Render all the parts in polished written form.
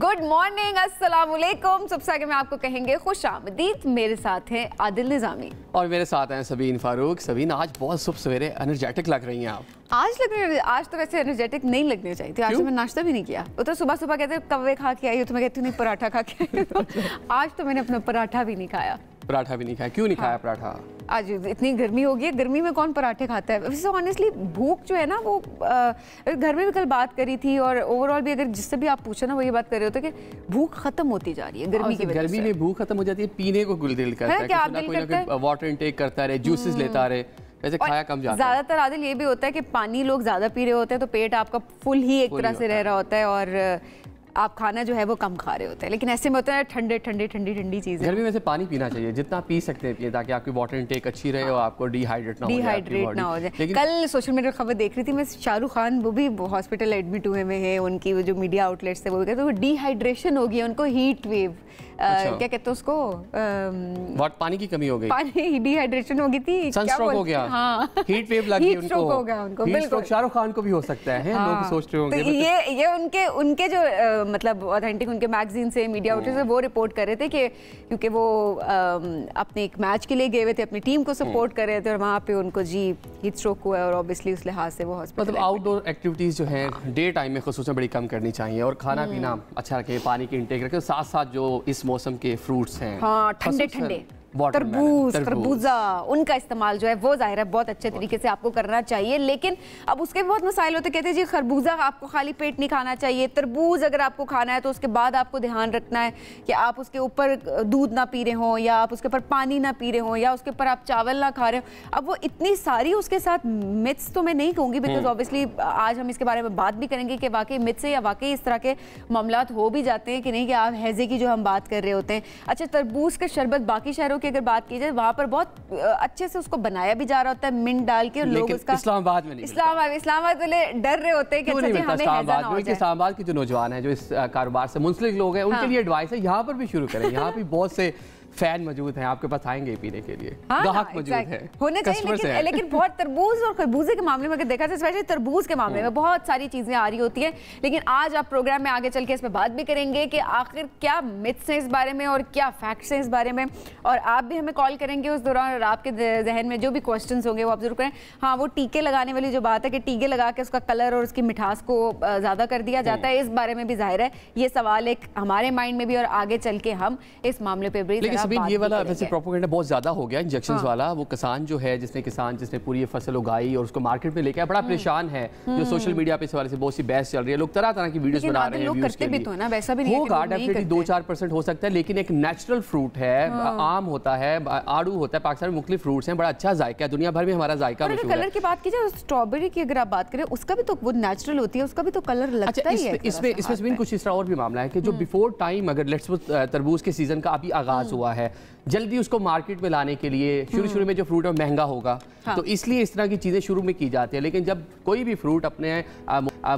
Good morning, अस्सलाम वालेकुम। सबसे आगे मैं आपको कहेंगे खुश आमदीद। मेरे साथ हैं आदिल निज़ामी और मेरे साथ हैं सबीन फारूक। सबीन, आज बहुत सुबह सवेरे एनर्जेटिक लग रही हैं आप। आज तो वैसे एनर्जेटिक नहीं लगनी चाहिए थी। आज तो मैंने नाश्ता भी नहीं किया। वो तो सुबह सुबह कहते कव्वे खा के आई हो, तो मैं कहती हूँ नहीं पराठा खा के आई हो। आज तो मैंने अपना पराठा भी नहीं खाया। पराठा भी नहीं खाया? क्यों नहीं खाया पराठा? आज इतनी गर्मी हो गई है, गर्मी में कौन पराठे खाता है। वैसे ऑनेस्टली भूख जो है ना वो घर में भी कल बात करी थी और ओवरऑल भी अगर जिससे भी आप पूछो ना वो ये बात कर रहे होते कि भूख खत्म होती जा रही है गर्मी की वजह से। गर्मी में भूख खत्म हो जाती है, पीने को दिल करता है, कोई वाटर इनटेक करता रहे, जूसेस लेता रहे, वैसे खाया कम जाता है। ज्यादातर आदिल ये भी होता है कि पानी लोग ज्यादा पी रहे होते हैं तो पेट आपका फुल ही एक तरह से रह रहा होता है और आप खाना जो है वो कम खा रहे होते हैं। लेकिन ऐसे में होता है ठंडी चीज़ें। गर्मी में से पानी पीना चाहिए, जितना पी सकते हैं पिए, ताकि आपकी वाटर इनटेक अच्छी रहे और आपको डिहाइड्रेट ना हो जाए। कल सोशल मीडिया खबर देख रही थी मैं, शाहरुख खान वो भी हॉस्पिटल एडमिट हुए हैं। उनकी वो जो मीडिया आउटलेट्स थे वो कहते हैं डिहाइड्रेशन हो गई, उनको हीट वेव क्या कहते हैं उसको, पानी की कमी हो गई, पानी डिहाइड्रेशन हो गई थी, सनस्ट्रोक हो गया, हीट वेव लग गई उनको। बिल्कुल शाहरुख खान को भी हो सकता है, लोग सोच रहे होंगे। ये उनके जो मतलब ऑथेंटिक उनके मैगजीन से मीडिया आउटलेट से वो रिपोर्ट कर रहे थे कि क्योंकि वो अपने एक मैच के लिए गए हुए थे, अपनी टीम को सपोर्ट कर रहे थे और वहाँ पे उनको जी हीट स्ट्रोक हुआ है और ऑब्वियसली उस लिहाज से वो हॉस्पिटल। मतलब आउटडोर एक्टिविटीज जो है डे टाइम में खुसूसन बड़ी कम करनी चाहिए और खाना पीना अच्छा रखे, पानी की इंटेक रखे, साथ साथ जो इस मौसम के फ्रूट्स हैं, हाँ ठंडे तरबूज, खरबूजा, उनका इस्तेमाल जो है वो जाहिर है बहुत अच्छे तरीके से आपको करना चाहिए। लेकिन अब उसके भी बहुत मसाइल होते, कहते हैं जी खरबूजा आपको खाली पेट नहीं खाना चाहिए, तरबूज अगर आपको खाना है तो उसके बाद आपको ध्यान रखना है कि आप उसके ऊपर दूध ना पी रहे हो या आप उसके ऊपर पानी ना पी रहे हो या उसके ऊपर आप चावल ना खा रहे हो। अब वो इतनी सारी उसके साथ मिथ्स तो मैं नहीं कहूँगी, बिकॉज ऑब्वियसली आज हम इसके बारे में बात भी करेंगे कि वाकई मिथ्स है या वाकई इस तरह के मामला हो भी जाते हैं कि नहीं, कि आप हैजे की जो हम बात कर रहे होते हैं। अच्छा, तरबूज का शरबत बाकी शहरों की अगर बात की जाए वहां पर बहुत अच्छे से उसको बनाया भी जा रहा होता है मिंट डाल के, और लोग उसका इस्लामाबाद में नहीं, इस्लामाबाद वाले डर रहे होते हैं कि अच्छा जी हमें हैजा ना हो जाए। इस्लामाबाद के जो नौजवान हैं, जो इस कारोबार से मुंसलिक लोग हैं, उनके लिए एडवाइस है यहाँ पर भी शुरू करें। यहाँ भी बहुत से फैन मौजूद हैं, आपके पास आएंगे पीने के लिए, ग्राहक मौजूद है, होने चाहिए। लेकिन बहुत तरबूज और खरबूजे के मामले में अगर देखा जाए, स्पेशली तरबूज के मामले में बहुत सारी चीजें आ रही होती हैं। लेकिन आज आप प्रोग्राम में आगे चल के इस पर बात भी करेंगे कि आखिर क्या मिथ्स हैं इस बारे में और क्या फैक्ट्स हैं इस बारे में, और आप भी हमें कॉल करेंगे उस दौरान और आपके जहन में जो भी क्वेश्चन होंगे वो आप जरूर करें। हाँ, वो टीके लगाने वाली जो बात है कि टीके लगा के उसका कलर और उसकी मिठास को ज्यादा कर दिया जाता है, इस बारे में भी जाहिर है ये सवाल एक हमारे माइंड में भी, और आगे चल के हम इस मामले पर भी प्रोपेगेंडा बहुत ज्यादा हो गया इंजेक्शंस वाला। वो किसान जो है जिसने पूरी फसल उगाई और उसको मार्केट में लेके आया, बड़ा परेशान है। जो सोशल मीडिया पे इस वाले से बहुत सी बहस चल रही है, लोग तरह तरह की वीडियोस बना रहे हैं, व्यूज के लिए। होगा डेफिनेटली 2-4% हो सकता है, लेकिन एक नेचुरल फ्रूट है, आम होता है, आड़ू होता है, पाकिस्तान में मुख्तलिफ फ्रूट्स हैं, बड़ा अच्छा जायका है, दुनिया भर में हमारा जायका मशहूर है। कलर की बात की जाए, स्ट्रॉबेरी की अगर आप बात करें उसका भी तो वो नेचुरल होती है, उसका भी तो कलर लगता ही है। इसमें कुछ इस तरह और भी मामला है कि जो बिफोर टाइम, अगर लेट्स तरबूज के सीजन का अभी आगाज हुआ है, जल्दी उसको मार्केट में लाने के लिए शुरू में जो फ्रूट है महंगा होगा, तो इसलिए इस तरह की चीज़ें शुरू में की जाती है। लेकिन जब कोई भी फ्रूट अपने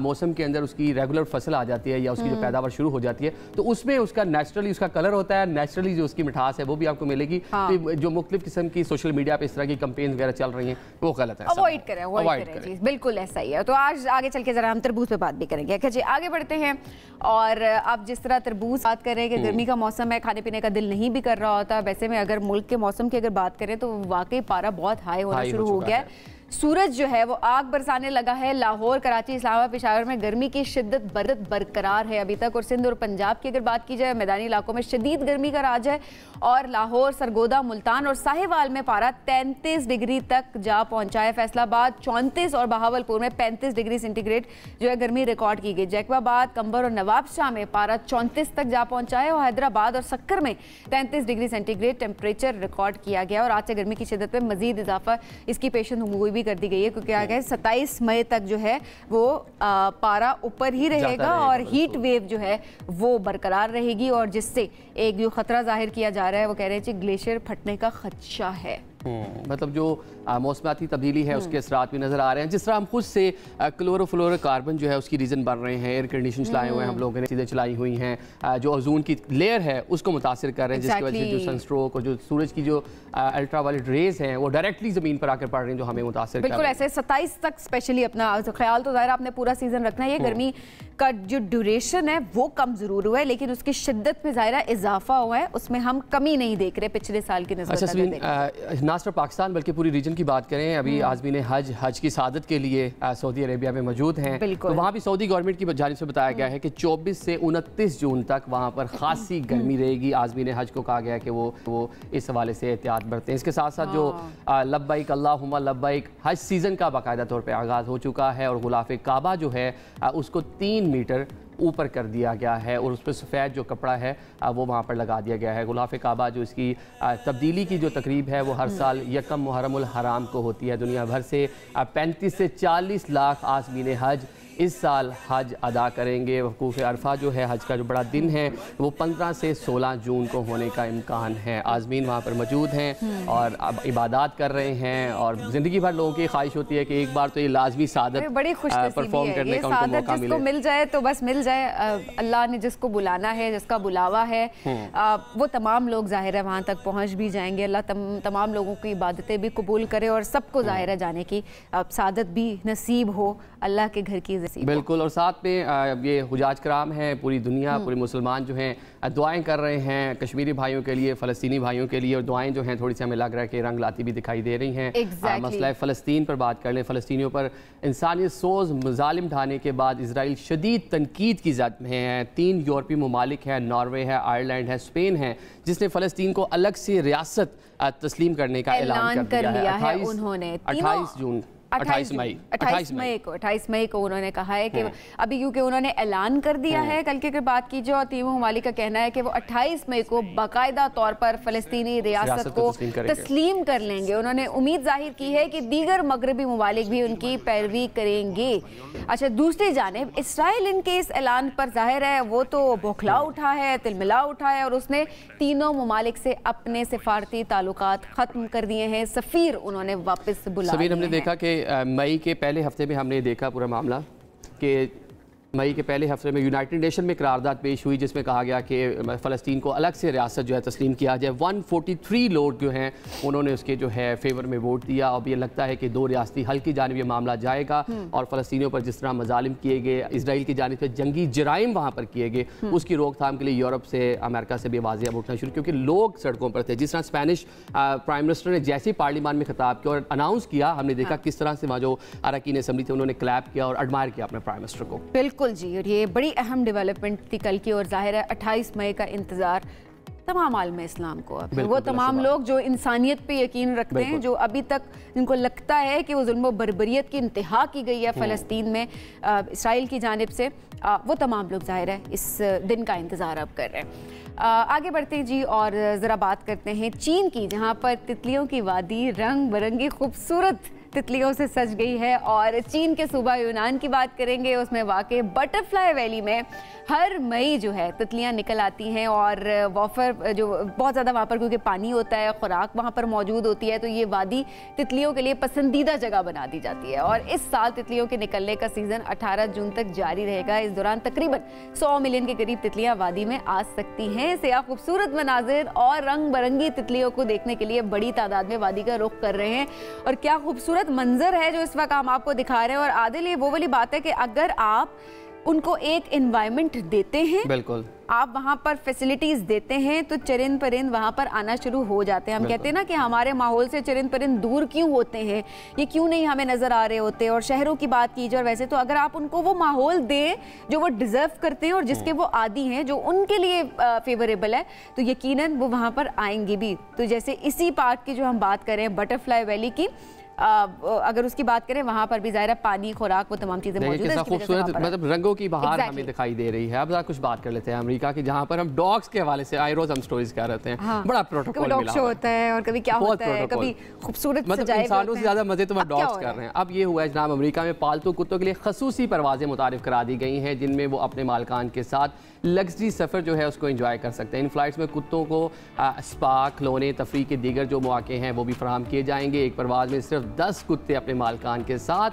मौसम के अंदर उसकी रेगुलर फसल आ जाती है या उसकी जो पैदावार शुरू हो जाती है, तो उसमें उसका नेचुरली उसका कलर होता है, नेचुरली जो उसकी मिठास है वो भी आपको मिलेगी। तो जो मुख्तलिफ किस्म की सोशल मीडिया पे इस तरह की कंपेन वगैरह चल रही हैं वो गलत है, अवॉइड करें। बिल्कुल ऐसा ही है। तो आज आगे चल के जरा हम तरबूज पे बात भी करेंगे। अच्छा जी, आगे बढ़ते हैं। और अब जिस तरह तरबूज बात कर रहे हैं कि गर्मी का मौसम है, खाने पीने का दिल नहीं भी कर रहा होता, वैसे में अगर मुल्क के मौसम की अगर बात करें तो वाकई पारा बहुत हाई होना शुरू हो गया है। सूरज जो है वो आग बरसाने लगा है। लाहौर, कराची, इस्लामाबाद, पेशावर में गर्मी की शिद्दत बरकरार है अभी तक। और सिंध और पंजाब की अगर बात की जाए, मैदानी इलाकों में शदीद गर्मी का राज है। और लाहौर, सरगोदा, मुल्तान और साहिवाल में पारा 33 डिग्री तक जा पहुंचा है। फैसलाबाद 34 और बहावलपुर में 35 डिग्री सेंटीग्रेड जो है गर्मी रिकॉर्ड की गई। जैकबाबाद, कंबर और नवाबशाह में पारा 34 तक जा पहुंचा है। और हैदराबाद और सक्कर में 33 डिग्री सेंटीग्रेड टेम्परेचर रिकॉर्ड किया गया। और आज से गर्मी की शिद्दत में मजीद इजाफा इसकी पेशन हुई भी कर दी गई है, क्योंकि आगे 27 मई तक जो है वो पारा ऊपर ही रहेगा और हीट वेव जो है वो बरकरार रहेगी। और जिससे एक जो खतरा जाहिर किया जा रहा है वो कह रहे हैं कि ग्लेशियर फटने का खदशा है। मतलब जो मौसमाती तब्दीली है उसके असरात भी नज़र आ रहे हैं। जिस तरह हम खुद से क्लोरोफ्लोरोकार्बन जो है उसकी रीज़न बन रहे हैं, एयर कंडीशन चलाए हुए हैं हम लोगों ने, चीज़ें चलाई हुई हैं, जो ओजोन की लेयर है उसको मुतासिर कर रहे हैं, जिसकी वजह से जो सनस्ट्रोक और जो सूरज की जो अल्ट्रावायलेट रेज हैं वो डायरेक्टली ज़मीन पर आकर पड़ रही हैं, जो हमें मुतासिर कर रही हैं। बिल्कुल ऐसे 27 तक स्पेशली अपना ख्याल तो ज़ाहिर आपने पूरा सीज़न रखना है। ये गर्मी का जो ड्यूरेशन है वो कम ज़रूर हुआ है, लेकिन उसकी शिद्दत में ज़ाहिर इजाफा हुआ है, उसमें हम कमी नहीं देख रहे पिछले साल की नस्बत। अच्छा ना सिर्फ पाकिस्तान बल्कि पूरी रीजन की बात करें, अभी आज़मीन हज की सादत के लिए सऊदी अरेबिया में मौजूद हैं, तो वहाँ भी सऊदी गवर्नमेंट की जानिब से बताया गया है कि 24 से 29 जून तक वहाँ पर खासी गर्मी रहेगी। आज़मीन हज को कहा गया है कि वो इस हवाले से एहतियात बरतें। इसके साथ साथ जो लब्बैक अल्लाहुम्मा लब्बैक हज सीज़न का बाकायदा तौर पर आगाज़ हो चुका है और गुलाफ़े काबा जो है उसको 3 मीटर ऊपर कर दिया गया है और उस पर सफ़ेद जो कपड़ा है वो वहाँ पर लगा दिया गया है। गुलाफ़े काबा जो इसकी तब्दीली की जो तकरीब है वो हर साल यकम मुहर्रमुल हराम को होती है। दुनिया भर से 35 से 40 लाख आज़मीन हज इस साल हज अदा करेंगे। वकूफ़ अरफा जो है हज का जो बड़ा दिन है वो 15 से 16 जून को होने का इम्कान है। आज़मीन वहाँ पर मौजूद हैं और अब इबादत कर रहे हैं और ज़िंदगी भर लोगों की ख्वाहिश होती है कि एक बार तो ये लाजमी सादत परफॉर्म करने का उनको मौका मिले। मिल जाए तो बस मिल जाए। अल्लाह ने जिसको बुलाना है, जिसका बुलावा है, वो तमाम लोग ज़ाहिर है वहाँ तक पहुँच भी जाएंगे। अल्लाह तमाम लोगों की इबादतें भी कबूल करे और सबको ज़ाहिर है जाने की सादत भी नसीब हो अल्लाह के घर की। बिल्कुल, और साथ में ये हुजाज कराम हैं, पूरी दुनिया पूरे मुसलमान जो हैं दुआएं कर रहे हैं कश्मीरी भाइयों के लिए, फ़लस्तीनी भाइयों के लिए, और दुआएं जो हैं थोड़ी सी हमें लग रहा है कि रंग लाती भी दिखाई दे रही हैं। मसला फ़लस्तीन पर बात कर लें। फ़लस्तीनियों पर इंसानियत सोज मज़ालिम ढाने के बाद इसराइल शदीद तनकीद की ज़द में है। 3 यूरोपीय ममालिक हैं, नॉर्वे है, आयरलैंड है, स्पेन है, जिसने फ़लस्तीन को अलग से रियासत तस्लीम करने का ऐलान कर दिया है। उन्होंने 28 मई को उन्होंने कहा है कि अभी क्योंकि उन्होंने ऐलान कर दिया है, कल की बात की जो तीनों ममालिक का कहना है कि वो 28 मई को बाकायदा तौर पर फ़लस्तीनी रियासत को तस्लीम कर लेंगे। उन्होंने उम्मीद जाहिर की है कि दीगर मगरबी ममालिक भी उनकी पैरवी करेंगे। अच्छा, दूसरी जानिब इसराइल इनके इस ऐलान पर जाहिर है वो तो बौखला उठा है, तिलमिला उठा है और उसने तीनों ममालिक से अपने सिफारती ताल्लुकात ख़त्म कर दिए हैं। सफ़ीर उन्होंने वापस बुला लिए हैं। हमने देखा कि मई के पहले हफ्ते में हमने देखा पूरा मामला कि मई के पहले हफ्ते में यूनाइटेड नेशन में करारदाद पेश हुई जिसमें कहा गया कि फ़लस्तीन को अलग से रियासत जो है तस्लीम किया जाए। 143 लोग जो हैं उन्होंने उसके जो है फेवर में वोट दिया। अब ये लगता है कि 2 रियासती हल की जानिब ये मामला जाएगा और फ़लस्तीनियों पर जिस तरह मजालिम किए गए, इसराइल की जानिब से जंगी जराइम वहाँ पर किए गए, उसकी रोकथाम के लिए यूरोप से, अमेरिका से भी आवाज़ें अब उठना शुरू, क्योंकि लोग सड़कों पर थे। जिस तरह स्पेनिश प्राइम मिनिस्टर ने जैसे ही पार्लियामान में खिताब किया और अनाउंस किया, हमने देखा किस तरह से वहाँ जो अरकान असम्बली थे उन्होंने क्लैप किया और एडमायर किया अपने प्राइम मिनिस्टर को। बिल्कुल जी, और ये बड़ी अहम डेवलपमेंट थी कल की और जाहिर है 28 मई का इंतज़ार तमाम आलम इस्लाम को। वो तमाम लोग जो इंसानियत पे यकीन रखते हैं, जो अभी तक जिनको लगता है कि वो जुल्म बर्बरियत की इंतहा की गई है फ़लस्तीन में इसराइल की जानिब से, वो तमाम लोग जाहिर है इस दिन का इंतज़ार अब कर रहे हैं। आगे बढ़ते हैं जी और ज़रा बात करते हैं चीन की, जहाँ पर तितलियों की वादी रंग बिरंगी खूबसूरत तितलियों से सज गई है। और चीन के सूबा यूनान की बात करेंगे, उसमें वाक़ बटरफ्लाई वैली में हर मई जो है तितलियां निकल आती हैं और वॉफर जो बहुत ज़्यादा वहाँ पर क्योंकि पानी होता है, खुराक वहाँ पर मौजूद होती है, तो ये वादी तितलियों के लिए पसंदीदा जगह बना दी जाती है। और इस साल तितलियों के निकलने का सीज़न 18 जून तक जारी रहेगा। इस दौरान तकरीबन 100 मिलियन के करीब तितलियां वादी में आ सकती हैं। सियाह खूबसूरत मनाजिर और रंग बिरंगी तितलियों को देखने के लिए बड़ी तादाद में वादी का रुख कर रहे हैं। और क्या खूबसूरत मंजर है जो इस वक्त हम आपको दिखा रहे हैं। और आदिल, ये वो वाली बात है कि अगर आप उनको एक एनवायरनमेंट देते हैं, बिल्कुल आप वहाँ पर फैसिलिटीज देते हैं, तो चरिंद परिंद वहाँ पर आना शुरू हो जाते हैं। हम कहते हैं ना कि हमारे माहौल से चरिंद परिंद दूर क्यों होते हैं, ये क्यों नहीं हमें नजर आ रहे होते। और शहरों की बात कीजिए, और वैसे तो अगर आप उनको वो माहौल दें जो वो डिजर्व करते हैं और जिसके वो आदी हैं, जो उनके लिए फेवरेबल है, तो यकीनन वो वहाँ पर आएंगे भी। तो जैसे इसी पार्क की जो हम बात करें बटरफ्लाई वैली की, अगर उसकी बात करें, वहाँ पर भी ज़ाहिर पानी, खुराक, वो तमाम चीज़ें मौजूद हैं। खूबसूरत मतलब रंगों की बहार हमें दिखाई दे रही है। अब कुछ बात कर लेते हैं अमेरिका की, जहाँ पर हम डॉग्स के हवाले से आई रोज हम स्टोरीज कर रहे हैं। हाँ। बड़ा प्रोटोकॉल डॉग शो होता है और कभी क्या होता है, कभी खूबसूरत मतलब इंसानों से ज़्यादा मजे तो डॉग्स कर रहे हैं। अब ये हुआ है जनाब, अमेरिका में पालतू कुत्तों के लिए खसूसी परवाजें मुतारिफ करा दी गई हैं, जिनमें वो अपने मालकान के साथ लग्जरी सफ़र जो है उसको एंजॉय कर सकते हैं। इन फ्लाइट्स में कुत्तों को स्पा, खिलौने, तफरीह के दीगर जो मौके हैं वो भी फराहम किए जाएंगे। एक परवाज़ में सिर्फ सिर्फ 10 कुत्ते अपने मालकान के साथ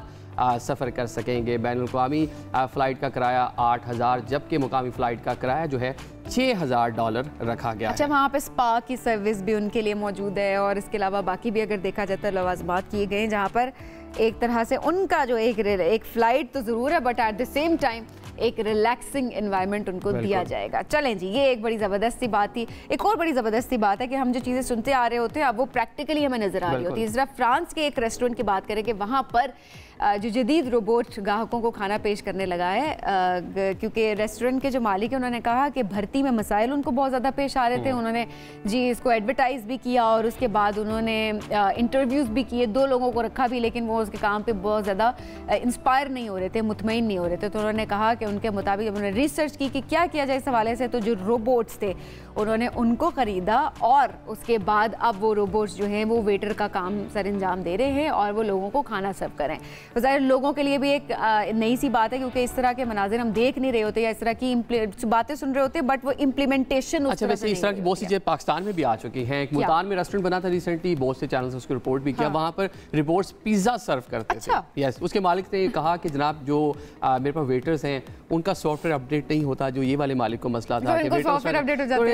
सफ़र कर सकेंगे। बैनुल-अक़वामी फ़्लाइट का किराया 8,000 जबकि मुकामी फ़्लाइट का किराया जो है $6,000 रखा गया। अच्छा, वहाँ पे स्पा की सर्विस भी उनके लिए मौजूद है और इसके अलावा बाकी भी अगर देखा जाता है लवाजमात किए गए जहाँ पर एक तरह से उनका जो एक फ़्लाइट तो ज़रूर है but at the same time एक रिलैक्सिंग एनवायरनमेंट उनको दिया जाएगा। चलें जी, ये एक बड़ी ज़बरदस्ती बात थी। एक और बड़ी ज़बरदस्ती बात है कि हम जो चीज़ें सुनते आ रहे होते हैं अब वो प्रैक्टिकली हमें नज़र आ रही होती है। इस तरह फ्रांस के एक रेस्टोरेंट की बात करें कि वहाँ पर जो जदीद रोबोट ग्राहकों को खाना पेश करने लगा है क्योंकि रेस्टोरेंट के जो मालिक हैं उन्होंने कहा कि भर्ती में मसाइल उनको बहुत ज़्यादा पेश आ रहे थे। उन्होंने जी इसको एडवर्टाइज़ भी किया और उसके बाद उन्होंने इंटरव्यूज़ भी किए, 2 लोगों को रखा भी, लेकिन वो उसके काम पे बहुत ज़्यादा इंस्पायर नहीं हो रहे थे, मुतमईन नहीं हो रहे थे। तो उन्होंने कहा कि उनके मुताबिक उन्होंने रिसर्च की कि क्या किया जाए इस हवाले से, तो जो रोबोट्स थे उन्होंने उनको ख़रीदा और उसके बाद अब वो रोबोट्स जो हैं वो वेटर का काम सर अंजाम दे रहे हैं और वो लोगों को खाना सर्व करें। तो ज़ाहिर लोगों के लिए भी एक नई सी बात है क्योंकि इस तरह के मनाजिर हम देख नहीं रहे होते या इस तरह की बातें सुन रहे होते बट वो इम्प्लीमेंटेशन अच्छा वैसे इस तरह की बहुत सी चीज़ें पाकिस्तान में भी आ चुकी हैं। एक मुल्तान में रेस्टोरेंट बना था रिसेंटली, बहुत से चैनल्स उसको रिपोर्ट भी किया। वहाँ पर रिपोर्ट्स पिज़्ज़ा सर्व करते थे। यस, उसके मालिक ने कहा कि जनाब जो मेरे पास वेटर्स हैं उनका सॉफ्टवेयर अपडेट नहीं होता, जो ये वाले मालिक को मसला था कि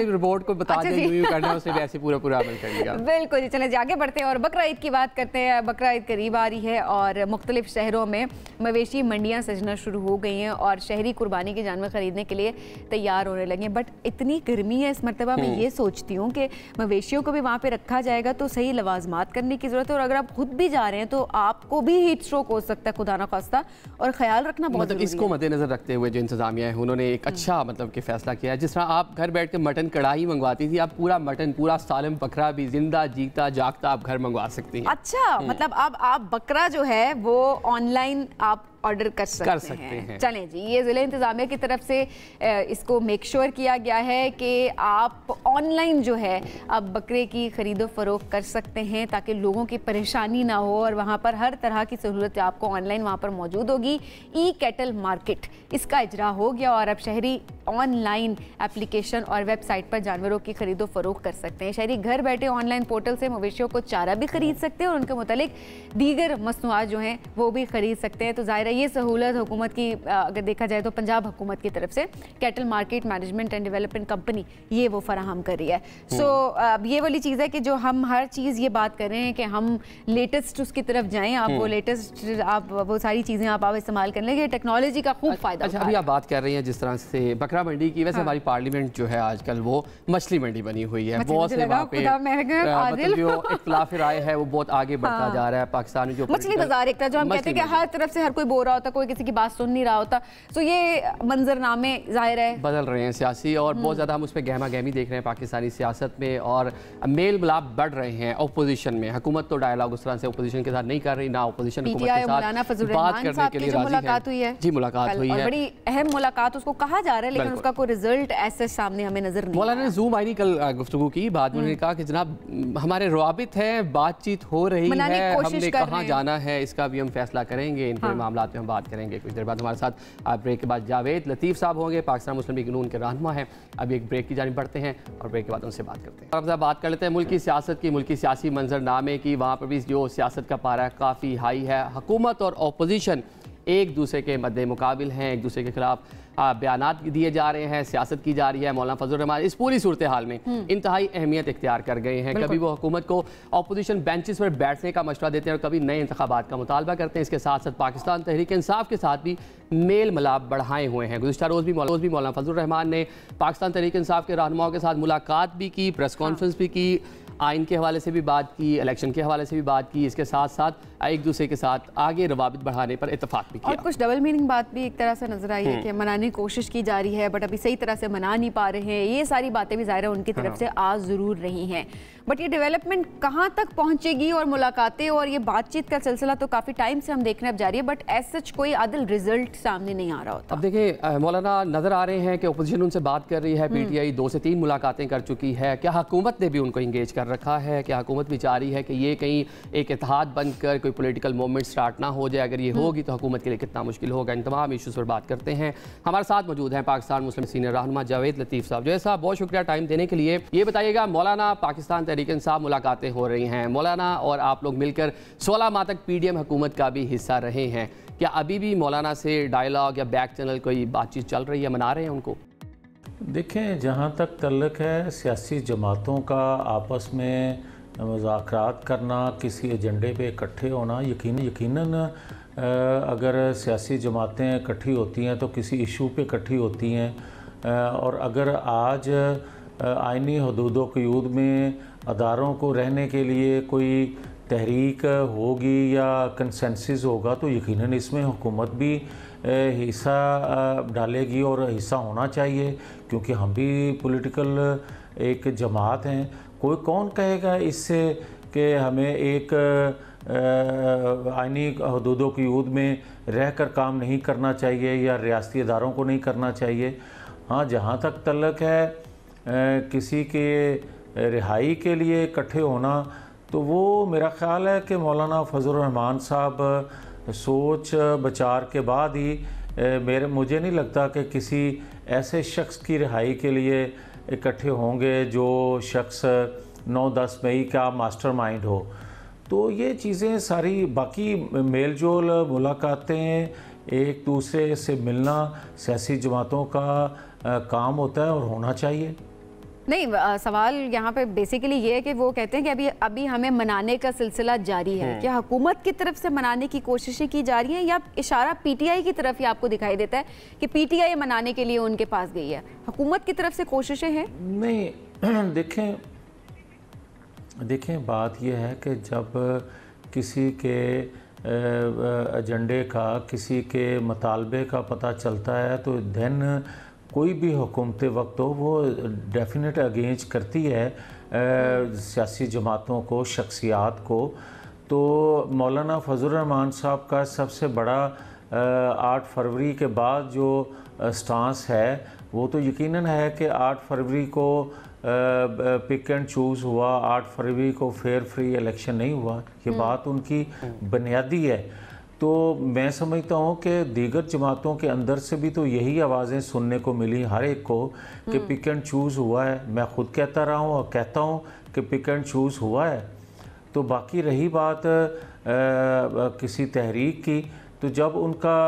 रिपोर्ट को बता दें करना है, उसने वैसे पूरा अमल कर लिया। बिल्कुल जी, चले आगे बढ़ते हैं और बकरा ईद की बात करते हैं। बकरा ईद करीब आ रही है और मुख्तलिफ शहरों में मवेशी मंडियाँ सजना शुरू हो गई हैं और शहरी कुर्बानी के जानवर खरीदने के लिए तैयार होने लगे। बट इतनी गर्मी है इस मरतबा मैं ये सोचती हूँ कि मवेशियों को भी वहाँ पे रखा जाएगा तो सही लवाजमात करने की ज़रूरत है और अगर आप खुद भी जा रहे हैं तो आपको भी हीट स्ट्रोक हो सकता है, खुदा ना खास्ता, और ख्याल रखना बहुत ज़रूरी है। इसको मद्देनजर रखते हुए जो इंतजामिया है उन्होंने एक अच्छा मतलब कि फैसला किया है। जिस तरह आप घर बैठ के मटन कढ़ाई मंगवाती थी, आप पूरा मटन, पूरा सालम बकरा भी जिंदा जीता जागता आप घर मंगवा सकती हैं। अच्छा, मतलब अब आप बकरा जो है वो ऑनलाइन आप ऑर्डर कर सकते हैं। चलें जी, ये ज़िले इंतज़ामिया की तरफ से इसको मेक श्योर किया गया है कि आप ऑनलाइन जो है अब बकरे की खरीदो फरोख्त कर सकते हैं ताकि लोगों की परेशानी ना हो और वहाँ पर हर तरह की सहूलत आपको ऑनलाइन वहाँ पर मौजूद होगी। ई कैटल मार्केट इसका इजरा हो गया और अब शहरी ऑनलाइन एप्लीकेशन और वेबसाइट पर जानवरों की खरीदो फरोख्त कर सकते हैं। शहरी घर बैठे ऑनलाइन पोर्टल से मवेशियों को चारा भी खरीद सकते हैं और उनके मुतालिक दीगर मसनूआत जो हैं वो भी खरीद सकते हैं। तो ज़ाहिर है ये सहूलत हुकूमत की अगर देखा जाए तो पंजाब हुकूमत की तरफ से cattle market management and development company ये वो फराहम कर रही है। सो अब ये वाली चीज़ है कि जो हम हर चीज़ ये बात कर रहे हैं कि हम लेटेस्ट उसकी तरफ जाएँ, आप वो लेटेस्ट आप वो सारी चीज़ें आप इस्तेमाल कर लेंगे, टेक्नोलॉजी का खूब फ़ायदा। अच्छा, अभी आप बात कर रही हैं जिस तरह से बकरा मंडी की, वैसे हमारी पार्लियामेंट जो है आजकल वो मछली मंडी बनी हुई है। बहुत से वहाँ पे मतलब जो इख्तिलाफ राय है वो बहुत आगे बढ़ता जा रहा है। पाकिस्तान में जो मछली बाजार एक था जो हम कहते हैं कि हर तरफ से हर कोई बोल रहा होता, कोई किसी की बात सुन नहीं रहा होता। तो ये मंजरनामे जाहिर है बदल रहे हैं सियासी और बहुत ज़्यादा हम उस पर गहमा गहमी देख रहे हैं पाकिस्तानी सियासत में और मेल मिलाप बढ़ रहे हैं अपोजिशन में। हुकूमत तो डायलॉग उस तरह से अपोजिशन के साथ नहीं कर रही, ना अपोजिशन हुकूमत के साथ बात करने के लिए मुलाकात हुई है। जी, मुलाकात हुई है, बड़ी अहम मुलाकात उसको कहा जा रहा है, लेकिन उसका कोई रिजल्ट ऐसे सामने हमें नजर नहीं। मौलाना ने जूम आईनी कल गुफ्तगू की, बाद में उन्होंने कहा कि जनाब हमारे रवाबित हैं, बातचीत हो रही है, हमने कहाँ जाना है इसका भी हम फैसला करेंगे, इन पूरे मामलात में हम बात करेंगे। कुछ देर बाद हमारे साथ ब्रेक के बाद जावेद लतीफ़ साहब होंगे, पाकिस्तान मुस्लिम लीग नून के रहनुमा हैं। अभी एक ब्रेक की जानिब बढ़ते हैं और ब्रेक के बाद उनसे बात करते हैं। अब बात कर लेते हैं मुल्क की सियासत की, मुल्क की सियासी मंजरनामे की। वहाँ पर भी जो सियासत का पारा काफ़ी हाई है। हुकूमत और अपोजिशन एक दूसरे के मद्दे मुकाबिल हैं, एक दूसरे के खिलाफ बयानात दिए जा रहे हैं, सियासत की जा रही है। मौलाना फजल रहमान इस पूरी सूरत हाल में इंतहाई अहमियत इख्तियार कर गए हैं। कभी वो हुकूमत को अपोजिशन बेंचेस पर बैठने का मशवरा देते हैं और कभी नए इंतखाबात का मुतालबा करते हैं। इसके साथ साथ पाकिस्तान तहरीक इंसाफ के साथ भी मेल मिलाप बढ़ाए हुए हैं। गुज़िश्ता रोज़ भी मौलाना फजल रहमान ने पाकिस्तान तहरीक इंसाफ के रहनुमाओं के साथ मुलाकात भी की, प्रेस कॉन्फ्रेंस भी की, आइन के हवाले से भी बात की, इलेक्शन के हवाले से भी बात की। इसके साथ साथ एक दूसरे के साथ आगे रवाबित बढ़ाने पर इत्तेफाक भी किया। और कुछ डबल मीनिंग बात भी एक तरह से नजर आई है कि मनाने की कोशिश की जा रही है बट अभी सही तरह से मना नहीं पा रहे हैं। ये सारी बातें भी ज़ाहिर उनकी तरफ से आज ज़रूर रही हैं, बट ये डेवलपमेंट कहाँ तक पहुँचेगी और मुलाकातें और ये बातचीत का सिलसिला तो काफ़ी टाइम से हम देखने अब जा रही है, बट एज सच कोई अदल रिजल्ट सामने नहीं आ रहा होता। अब देखिए मौलाना नजर आ रहे हैं कि अपोजिशन उनसे बात कर रही है, PTI 2 से 3 मुलाकातें कर चुकी है। क्या हुकूमत ने भी उनको इंगेज कर रखा है? क्या हुकूमत भी चाह रही है कि ये कहीं एक इत्तेहाद बनकर कोई पॉलिटिकल मूवमेंट स्टार्ट ना हो जाए? अगर ये होगी तो हुकूमत के लिए कितना मुश्किल होगा। इन तमाम इशूज़ पर बात करते हैं। हमारे हमारे साथ मौजूद हैं पाकिस्तान मुस्लिम सीनियर रहनुमा जावेद लतीफ़ साहब। जावेद साहब, बहुत शुक्रिया टाइम देने के लिए। ये बताइएगा, मौलाना पाकिस्तान तहरीक इंसाफ मुलाकातें हो रही हैं, मौलाना और आप लोग मिलकर 16 माह तक PDM हुकूमत का भी हिस्सा रहे हैं, क्या अभी भी मौलाना से डायलॉग या बैक चैनल कोई बातचीत चल रही है, मना रहे हैं उनको? देखें, जहाँ तक तल्लक है सियासी जमातों का आपस में मुज़ाकरात करना, किसी एजेंडे पे इकट्ठे होना, यकीनन अगर सियासी जमातें इकट्ठी होती हैं तो किसी इशू पे इकट्ठी होती हैं। और अगर आज आइनी हदूद व क़यूद में अदारों को रहने के लिए कोई तहरीक होगी या कंसेंसस होगा तो यकीनन इसमें हुकूमत भी हिस्सा डालेगी और हिस्सा होना चाहिए, क्योंकि हम भी पॉलिटिकल एक जमात हैं। कोई कौन कहेगा इससे कि हमें एक आइनी हदूद व क़यूद में रहकर काम नहीं करना चाहिए या रियासती इदारों को नहीं करना चाहिए। हाँ, जहाँ तक तल्लक है किसी के रिहाई के लिए इकट्ठे होना, तो वो मेरा ख़्याल है कि मौलाना फजल रहमान साहब सोच विचार के बाद ही मुझे नहीं लगता कि किसी ऐसे शख्स की रिहाई के लिए इकट्ठे होंगे जो शख्स 9-10 मई का मास्टरमाइंड हो। तो ये चीज़ें सारी बाकी मेल जोल मुलाकातें, एक दूसरे से मिलना सियासी जमातों का काम होता है और होना चाहिए। नहीं, सवाल यहाँ पे बेसिकली ये है कि वो कहते हैं कि अभी हमें मनाने का सिलसिला जारी है। क्या हुकूमत की तरफ से मनाने की कोशिशें की जा रही हैं या इशारा PTI की तरफ ही आपको दिखाई देता है कि PTI मनाने के लिए उनके पास गई है? हुकूमत की तरफ से कोशिशें हैं? नहीं, देखें बात यह है कि जब किसी के एजेंडे का, किसी के मतालबे का पता चलता है तो देन कोई भी हुकूमत वक्त हो वो डेफिनेट अगेंस्ट करती है सियासी जमातों को, शख्सियात को। तो मौलाना फजल रहमान साहब का सबसे बड़ा 8 फरवरी के बाद जो स्टांस है वो तो यकीनन है कि 8 फरवरी को पिक एंड चूज़ हुआ, 8 फरवरी को फेयर फ्री इलेक्शन नहीं हुआ, ये बात उनकी बुनियादी है। तो मैं समझता हूँ कि दीगर जमातों के अंदर से भी तो यही आवाज़ें सुनने को मिली हर एक को कि पिक एंड चूज़ हुआ है। मैं ख़ुद कहता रहा हूँ और कहता हूँ कि पिक एंड चूज़ हुआ है। तो बाकी रही बात किसी तहरीक की, तो जब उनका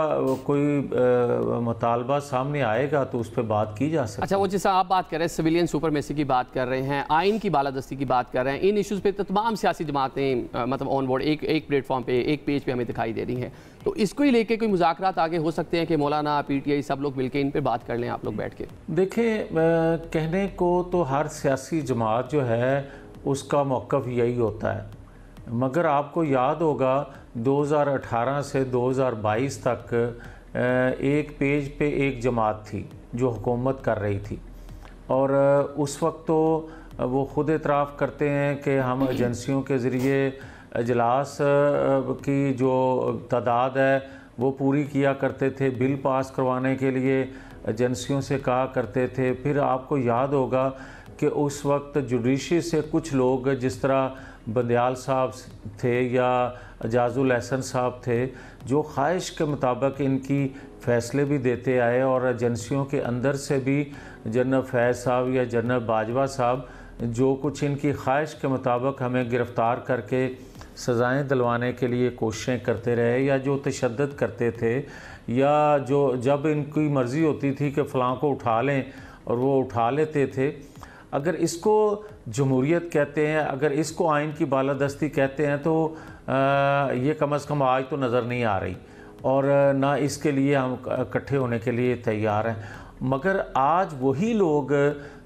कोई मुतालबा सामने आएगा तो उस पर बात की जा सकती है। अच्छा, वो जैसा आप बात कर रहे हैं सिविलियन सुपरमेसी की बात कर रहे हैं, आइन की बालादस्ती की बात कर रहे हैं, इन इश्यूज़ पे तो तमाम सियासी जमातें मतलब ऑन बोर्ड एक प्लेटफॉर्म पे, एक पेज पे हमें दिखाई दे रही हैं। तो इसको ही लेके कोई मुज़ाकरात आगे हो सकते हैं कि मौलाना PTI सब लोग मिलकर इन पर बात कर लें, आप लोग बैठ के? देखिए, कहने को तो हर सियासी जमात जो है उसका मौक़िफ़ यही होता है, मगर आपको याद होगा 2018 से 2022 तक एक पेज पे एक जमात थी जो हुकूमत कर रही थी, और उस वक्त तो वो ख़ुद इतराफ़ करते हैं कि हम एजेंसियों के ज़रिए अजलास की जो तादाद है वो पूरी किया करते थे, बिल पास करवाने के लिए एजेंसियों से कहा करते थे। फिर आपको याद होगा कि उस वक्त जुडिशरी से कुछ लोग, जिस तरह बंदयाल साहब थे या एजाजुल एहसन साहब थे, जो ख्वाहिश के मुताबिक इनकी फ़ैसले भी देते आए, और एजेंसियों के अंदर से भी जनरल फैज़ साहब या जनरल बाजवा साहब जो कुछ इनकी ख्वाहिश के मुताबिक हमें गिरफ़्तार करके सज़ाएं दिलवाने के लिए कोशिशें करते रहे, या जो तशद्दुद करते थे, या जो जब इनकी मर्ज़ी होती थी कि फ़लाँ को उठा लें और वो उठा लेते थे। अगर इसको जमहूरियत कहते हैं, अगर इसको आइन की बालादस्ती कहते हैं, तो ये कम अज़ कम आज तो नज़र नहीं आ रही, और ना इसके लिए हम इकट्ठे होने के लिए तैयार हैं। मगर आज वही लोग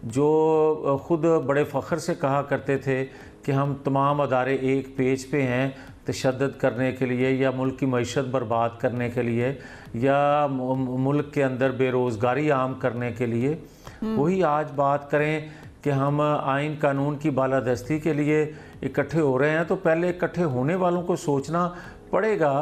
जो ख़ुद बड़े फ़ख्र से कहा करते थे कि हम तमाम अदारे एक पेज पे हैं तशद्दुद करने के लिए, या मुल्क की मईशत बर्बाद करने के लिए, या मुल्क के अंदर बेरोज़गारी आम करने के लिए, वही आज बात करें कि हम आइन कानून की बालादस्ती के लिए इकट्ठे हो रहे हैं। तो पहले इकट्ठे होने वालों को सोचना पड़ेगा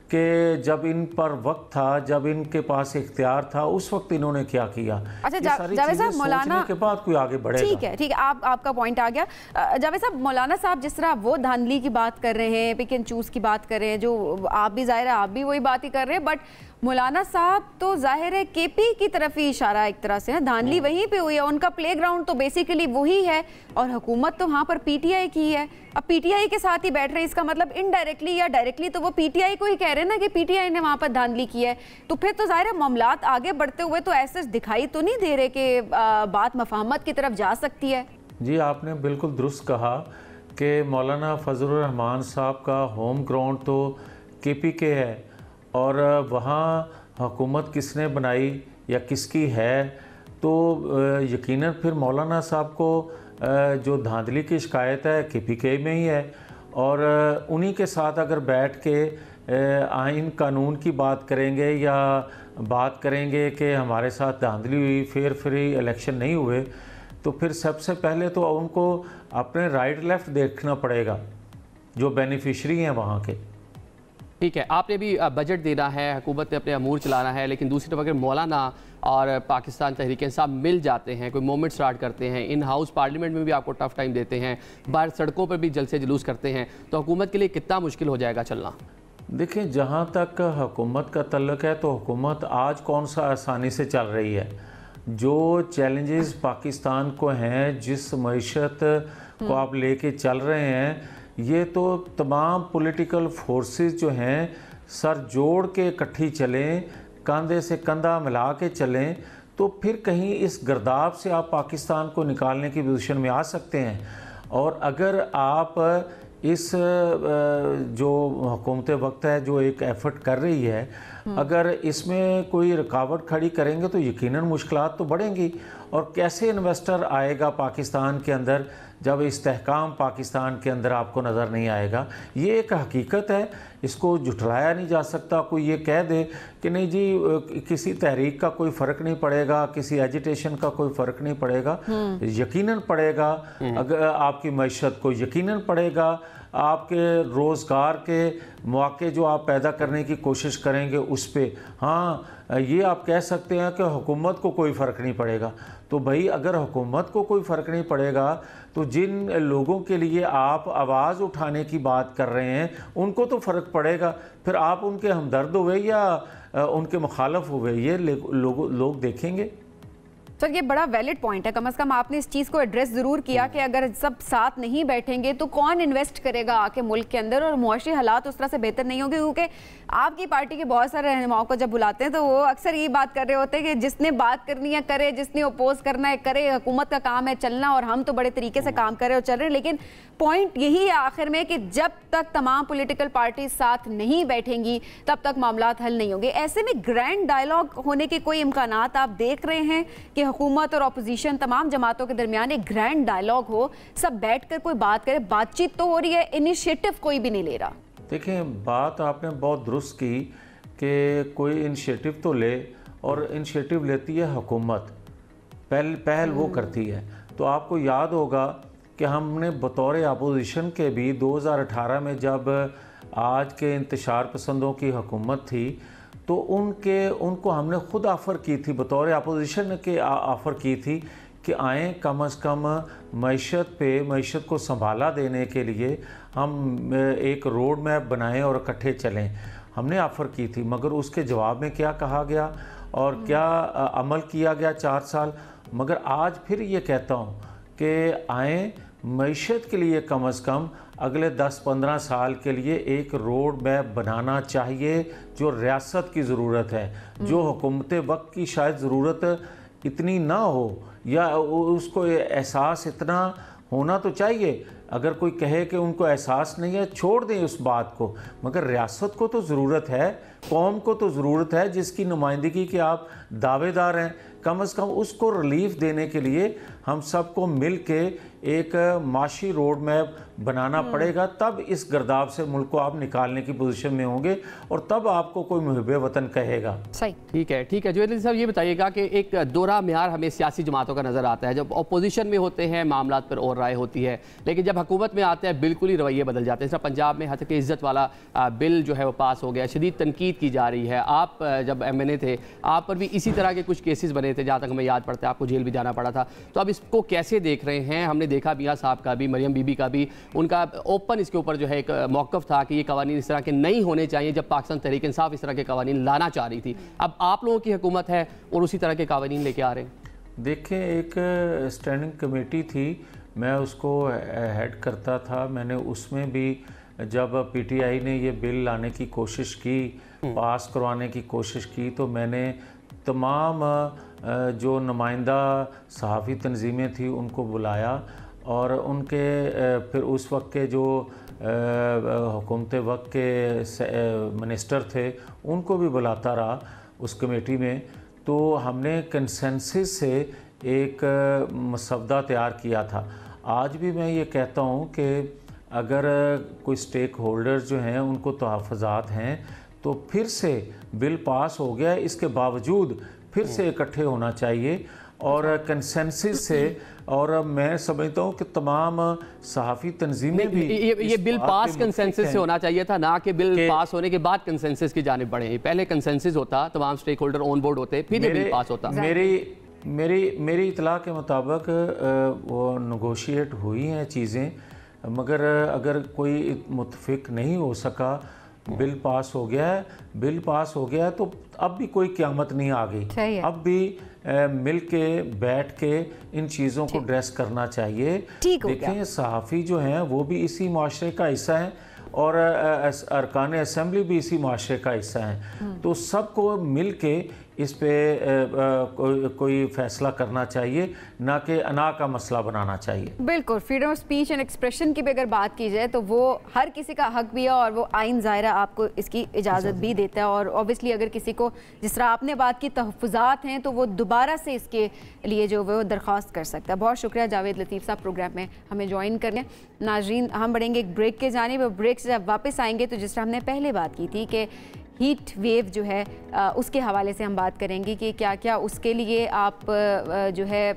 कि जब इन पर वक्त था, जब इनके पास इख्तियार था, उस वक्त इन्होंने क्या किया। अच्छा जावेद साहब, मौलाना के बाद कोई आगे बढ़ेगा। ठीक है, आपका पॉइंट आ गया। जावेद साहब, मौलाना साहब जिस तरह वो धांधली की बात कर रहे हैं, पिक एंड चूज की बात कर रहे हैं, जो आप भी ज़ाहिर है आप भी वही बात ही कर रहे हैं, बट मौलाना साहब तो जाहिर है केपी की तरफ ही इशारा एक तरह से है, धांधली वहीं पे हुई है, उनका प्लेग्राउंड तो बेसिकली वही है और हुकूमत तो वहाँ पर पीटीआई की है। अब पीटीआई के साथ ही बैठ रहे, इसका मतलब इनडायरेक्टली या डायरेक्टली तो वो पीटीआई को ही कह रहे हैं ना कि पीटीआई ने वहाँ पर धांधली की है। तो फिर तो जाहिर है मामलात आगे बढ़ते हुए तो ऐसे दिखाई तो नहीं दे रहे कि बात मफाहमत की तरफ जा सकती है। जी, आपने बिल्कुल दुरुस्त कहा कि मौलाना फजलुर रहमान साहब का होम ग्राउंड तो केपी के है और वहाँ हुकूमत किसने बनाई या किसकी है, तो यकीनन फिर मौलाना साहब को जो धांधली की शिकायत है केपीके में ही है और उन्हीं के साथ अगर बैठ के आइन कानून की बात करेंगे या बात करेंगे कि हमारे साथ धांधली हुई, फेयर फ्री इलेक्शन नहीं हुए, तो फिर सबसे पहले तो उनको अपने राइट लेफ़्ट देखना पड़ेगा जो बेनिफिशरी हैं वहाँ के। ठीक है, आपने भी बजट देना है, हुकूमत ने अपने अमूर चलाना है, लेकिन दूसरी तरफ अगर मौलाना और पाकिस्तान तहरीक इंसाफ मिल जाते हैं, कोई मूवमेंट स्टार्ट करते हैं, इन हाउस पार्लियामेंट में भी आपको टफ टाइम देते हैं, बाहर सड़कों पर भी जलसे जुलूस करते हैं, तो हुकूमत के लिए कितना मुश्किल हो जाएगा चलना? देखिए, जहाँ तक हुकूमत का तल्लुक़ है तो हुकूमत आज कौन सा आसानी से चल रही है। जो चैलेंजेस पाकिस्तान को हैं, जिस मईशत को आप लेके चल रहे हैं, ये तो तमाम पॉलिटिकल फोर्सेस जो हैं सर जोड़ के इकट्ठी चलें, कंधे से कंधा मिला के चलें, तो फिर कहीं इस गर्दाब से आप पाकिस्तान को निकालने की पोजीशन में आ सकते हैं। और अगर आप इस जो हुकूमत वक्त है जो एक एफर्ट कर रही है, अगर इसमें कोई रुकावट खड़ी करेंगे तो यकीनन मुश्किलात तो बढ़ेंगी। और कैसे इन्वेस्टर आएगा पाकिस्तान के अंदर जब इस्तेहकाम पाकिस्तान के अंदर आपको नज़र नहीं आएगा। ये एक हकीकत है, इसको झुठलाया नहीं जा सकता। कोई ये कह दे कि नहीं जी किसी तहरीक का कोई फ़र्क नहीं पड़ेगा, किसी एजिटेशन का कोई फ़र्क नहीं पड़ेगा, यकीनन पड़ेगा। अगर आपकी मईशत को यकीनन पड़ेगा, आपके रोज़गार के मौके जो आप पैदा करने की कोशिश करेंगे उस पर। हाँ, ये आप कह सकते हैं कि हुकूमत को कोई फ़र्क नहीं पड़ेगा। तो भाई अगर हुकूमत को कोई फ़र्क नहीं पड़ेगा तो जिन लोगों के लिए आप आवाज़ उठाने की बात कर रहे हैं उनको तो फ़र्क पड़ेगा। फिर आप उनके हमदर्द हुए या उनके मुखालफ हुए, ये लोग देखेंगे। सर ये बड़ा वैलिड पॉइंट है, कम से कम आपने इस चीज़ को एड्रेस ज़रूर किया कि अगर सब साथ नहीं बैठेंगे तो कौन इन्वेस्ट करेगा आके मुल्क के अंदर, और मुआशी हालात उस तरह से बेहतर नहीं होंगे। क्योंकि आपकी पार्टी के बहुत सारे रहनुमाओं को जब बुलाते हैं तो वो अक्सर ये बात कर रहे होते हैं कि जिसने बात करनी है करे, जिसने अपोज करना है करे, हुकूमत का काम है चलना और हम तो बड़े तरीके से काम कर रहे और चल रहे हैं। लेकिन पॉइंट यही है आखिर में कि जब तक तमाम पॉलिटिकल पार्टी साथ नहीं बैठेंगी तब तक मामलात हल नहीं होंगे। ऐसे में ग्रैंड डायलॉग होने के कोई इम्कानात आप देख रहे हैं कि हुकूमत और अपोजिशन तमाम जमातों के दरमियान एक ग्रैंड डायलॉग हो, सब बैठकर कोई बात करे? बातचीत तो हो रही है, इनिशिएटिव कोई भी नहीं ले रहा। देखिए, बात आपने बहुत दुरुस्त की कि कोई इनिशिएटिव तो ले, और इनिशिएटिव लेती है हुकूमत, पहल वो करती है। तो आपको याद होगा कि हमने बतौर अपोजिशन के भी 2018 में जब आज के इंतशार पसंदों की हुकूमत थी तो उनको हमने ख़ुद ऑफ़र की थी, बतौर अपोजिशन के ऑफ़र की थी कि आएँ, कम अज़ कम मईशत को संभाला देने के लिए हम एक रोड मैप बनाएं और इकट्ठे चलें। हमने ऑफ़र की थी, मगर उसके जवाब में क्या कहा गया और क्या अमल किया गया 4 साल। मगर आज फिर ये कहता हूँ कि आएँ, मईशत के लिए कम अज़ कम अगले 10-15 साल के लिए एक रोड मैप बनाना चाहिए जो रियासत की ज़रूरत है, जो हुकूमत वक्त की शायद ज़रूरत इतनी ना हो या उसको एहसास इतना होना तो चाहिए। अगर कोई कहे कि उनको एहसास नहीं है, छोड़ दें उस बात को, मगर रियासत को तो ज़रूरत है, कौम को तो ज़रूरत है जिसकी नुमाइंदगी के आप दावेदार हैं। कम अज़ कम उसको रिलीफ देने के लिए हम सबको मिल के एक माशी रोड मैप बनाना पड़ेगा, तब इस गर्दाब से मुल्क को आप निकालने की पोजीशन में होंगे और तब आपको कोई मुहिब वतन कहेगा। सही, ठीक है जुवेद साहब, ये बताइएगा कि एक दोहरा म्यार हमें सियासी जमातों का नज़र आता है। जब अपोजिशन में होते हैं मामलात पर और राय होती है, लेकिन जब हुकूमत में आते हैं बिल्कुल ही रवैये बदल जाते हैं। जैसा पंजाब में हक़ इज़्ज़त वाला बिल जो है वो पास हो गया, शदीद तनकीद की जा रही है। आप जब MNA थे, आप पर भी इसी तरह के कुछ केसेस बने थे, जहाँ तक हमें याद पड़ता है आपको जेल भी जाना पड़ा था। तो अब इसको कैसे देख रहे हैं? हमने हमने देखा मियाँ साहब का भी, मरियम बीबी का भी, उनका ओपन इसके ऊपर जो है एक मौक़िफ़ था कि ये कवानीन इस तरह के नहीं होने चाहिए, जब पाकिस्तान तहरीक इंसाफ इस तरह के कवानीन लाना चाह रही थी। अब आप लोगों की हुकूमत है और उसी तरह के कवानीन लेके आ रहे हैं। देखें, एक स्टैंडिंग कमेटी थी, मैं उसको हेड करता था। मैंने उसमें भी जब पीटीआई ने ये बिल लाने की कोशिश की, पास करवाने की कोशिश की, तो मैंने तमाम जो नुमाइंदा सहाफ़ी तंजीमें थी उनको बुलाया और उनके फिर उस वक्त के जो हुकूमत वक्त के मिनिस्टर थे उनको भी बुलाता रहा उस कमेटी में। तो हमने कंसेंसस से एक मसवदा तैयार किया था। आज भी मैं ये कहता हूँ कि अगर कोई स्टेक होल्डर्स जो हैं उनको तहफ़्फ़ुज़ात हैं तो फिर से बिल पास हो गया, इसके बावजूद फिर से इकट्ठे होना चाहिए और कंसेंसस से। और मैं समझता हूँ कि तमाम सहाफ़ी तंजीमें भी ये बिल पास कंसेंसस से होना चाहिए था, ना कि बिल पास होने के बाद कंसेंसस की जानिब बढ़े। पहले कंसेंसस होता, तमाम स्टेक होल्डर ऑन बोर्ड होते, फिर ये बिल पास होता। मेरी इतला के मुताबिक वो नेगोशिएट हुई हैं चीज़ें, मगर अगर कोई मुत्तफ़िक नहीं हो सका, बिल पास हो गया है, बिल पास हो गया है तो अब भी कोई क़यामत नहीं आ गई। अब भी मिल के बैठ के इन चीज़ों को ड्रेस करना चाहिए। देखें, सहाफ़ी जो हैं वो भी इसी माशरे का हिस्सा हैं और अरकान असम्बली भी इसी माशरे का हिस्सा हैं। तो सबको मिल के इस पे कोई फैसला करना चाहिए, ना कि अना का मसला बनाना चाहिए। बिल्कुल, freedom of speech and expression की भी अगर बात की जाए तो वो हर किसी का हक भी है और वो आइन ज़ाहिरा आपको इसकी इजाज़त भी देता है। और ऑब्वियसली अगर किसी को, जिस तरह आपने बात की, तहफ़्फ़ुज़ात हैं तो वो दोबारा से इसके लिए जो वो दरख्वास्त कर सकता है। बहुत शुक्रिया जावेद लतीफ़ साहब प्रोग्राम में हमें ज्वाइन करने। नाज़रीन, हम बढ़ेंगे एक ब्रेक के जानिब। ब्रेक से जब वापस आएंगे तो जिस तरह हमने पहले बात की थी कि हीट वेव जो है उसके हवाले से हम बात करेंगे कि क्या क्या उसके लिए आप जो है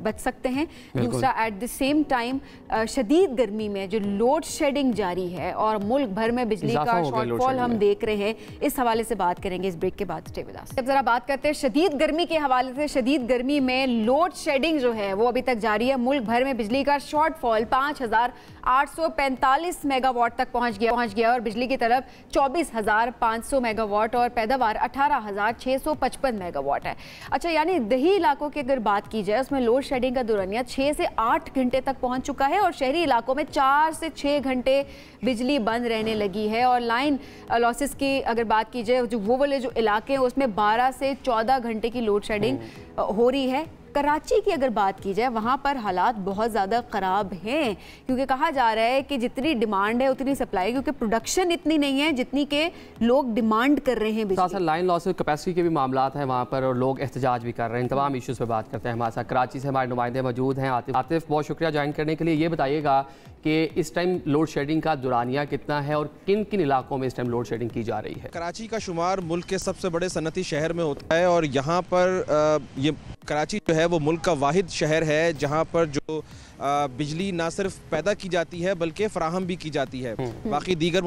बच सकते हैं। दूसरा, एट द सेम टाइम शदीद गर्मी में जो लोड शेडिंग जारी है और मुल्क भर में बिजली का शॉर्टफॉल हम देख रहे हैं, इस हवाले से बात करेंगे इस ब्रेक के बाद। Stay with us. अब जरा बात करते हैं शदीद गर्मी के हवाले से। शदीद गर्मी में लोड शेडिंग जो है वो अभी तक जारी है। मुल्क भर में बिजली का शॉर्टफॉल 5,845 मेगावाट तक पहुँच गया और बिजली की तरफ 24,500 मेगावाट और पैदावार 18,655 मेगावाट है। अच्छा, यानी दही इलाकों की अगर बात की जाए उसमें लोड शेडिंग का दौरानिया 6 से 8 घंटे तक पहुंच चुका है और शहरी इलाकों में 4 से 6 घंटे बिजली बंद रहने लगी है। और लाइन लॉसेस की अगर बात की जाए, जो वो वाले जो इलाके हैं उसमें 12 से 14 घंटे की लोड शेडिंग हो रही है। कराची की अगर बात की जाए, वहाँ पर हालात बहुत ज़्यादा ख़राब हैं, क्योंकि कहा जा रहा है कि जितनी डिमांड है उतनी सप्लाई, क्योंकि प्रोडक्शन इतनी नहीं है जितनी के लोग डिमांड कर रहे हैं। साथ साथ लाइन लॉस कैपेसिटी के भी मामला हैं वहाँ पर और लोग एहतजाज भी कर रहे हैं। तमाम इशूज़ पर बात करते हैं। हमारे साथ कराची से हमारे नुमाइंदे मौजूद हैं। आतिफ, बहुत शुक्रिया ज्वाइन करने के लिए। ये बताइएगा कि इस टाइम लोड शेडिंग का दुरानिया कितना है और किन किन इलाकों में इस टाइम लोड शेडिंग की जा रही है? कराची का शुमार मुल्क के सबसे बड़े सनती शहर में होता है और यहाँ पर ये कराची जो है वो मुल्क का वाहिद शहर है जहाँ पर जो बिजली ना सिर्फ पैदा की जाती है बल्कि फ़राहम भी की जाती है। बाकी दीगर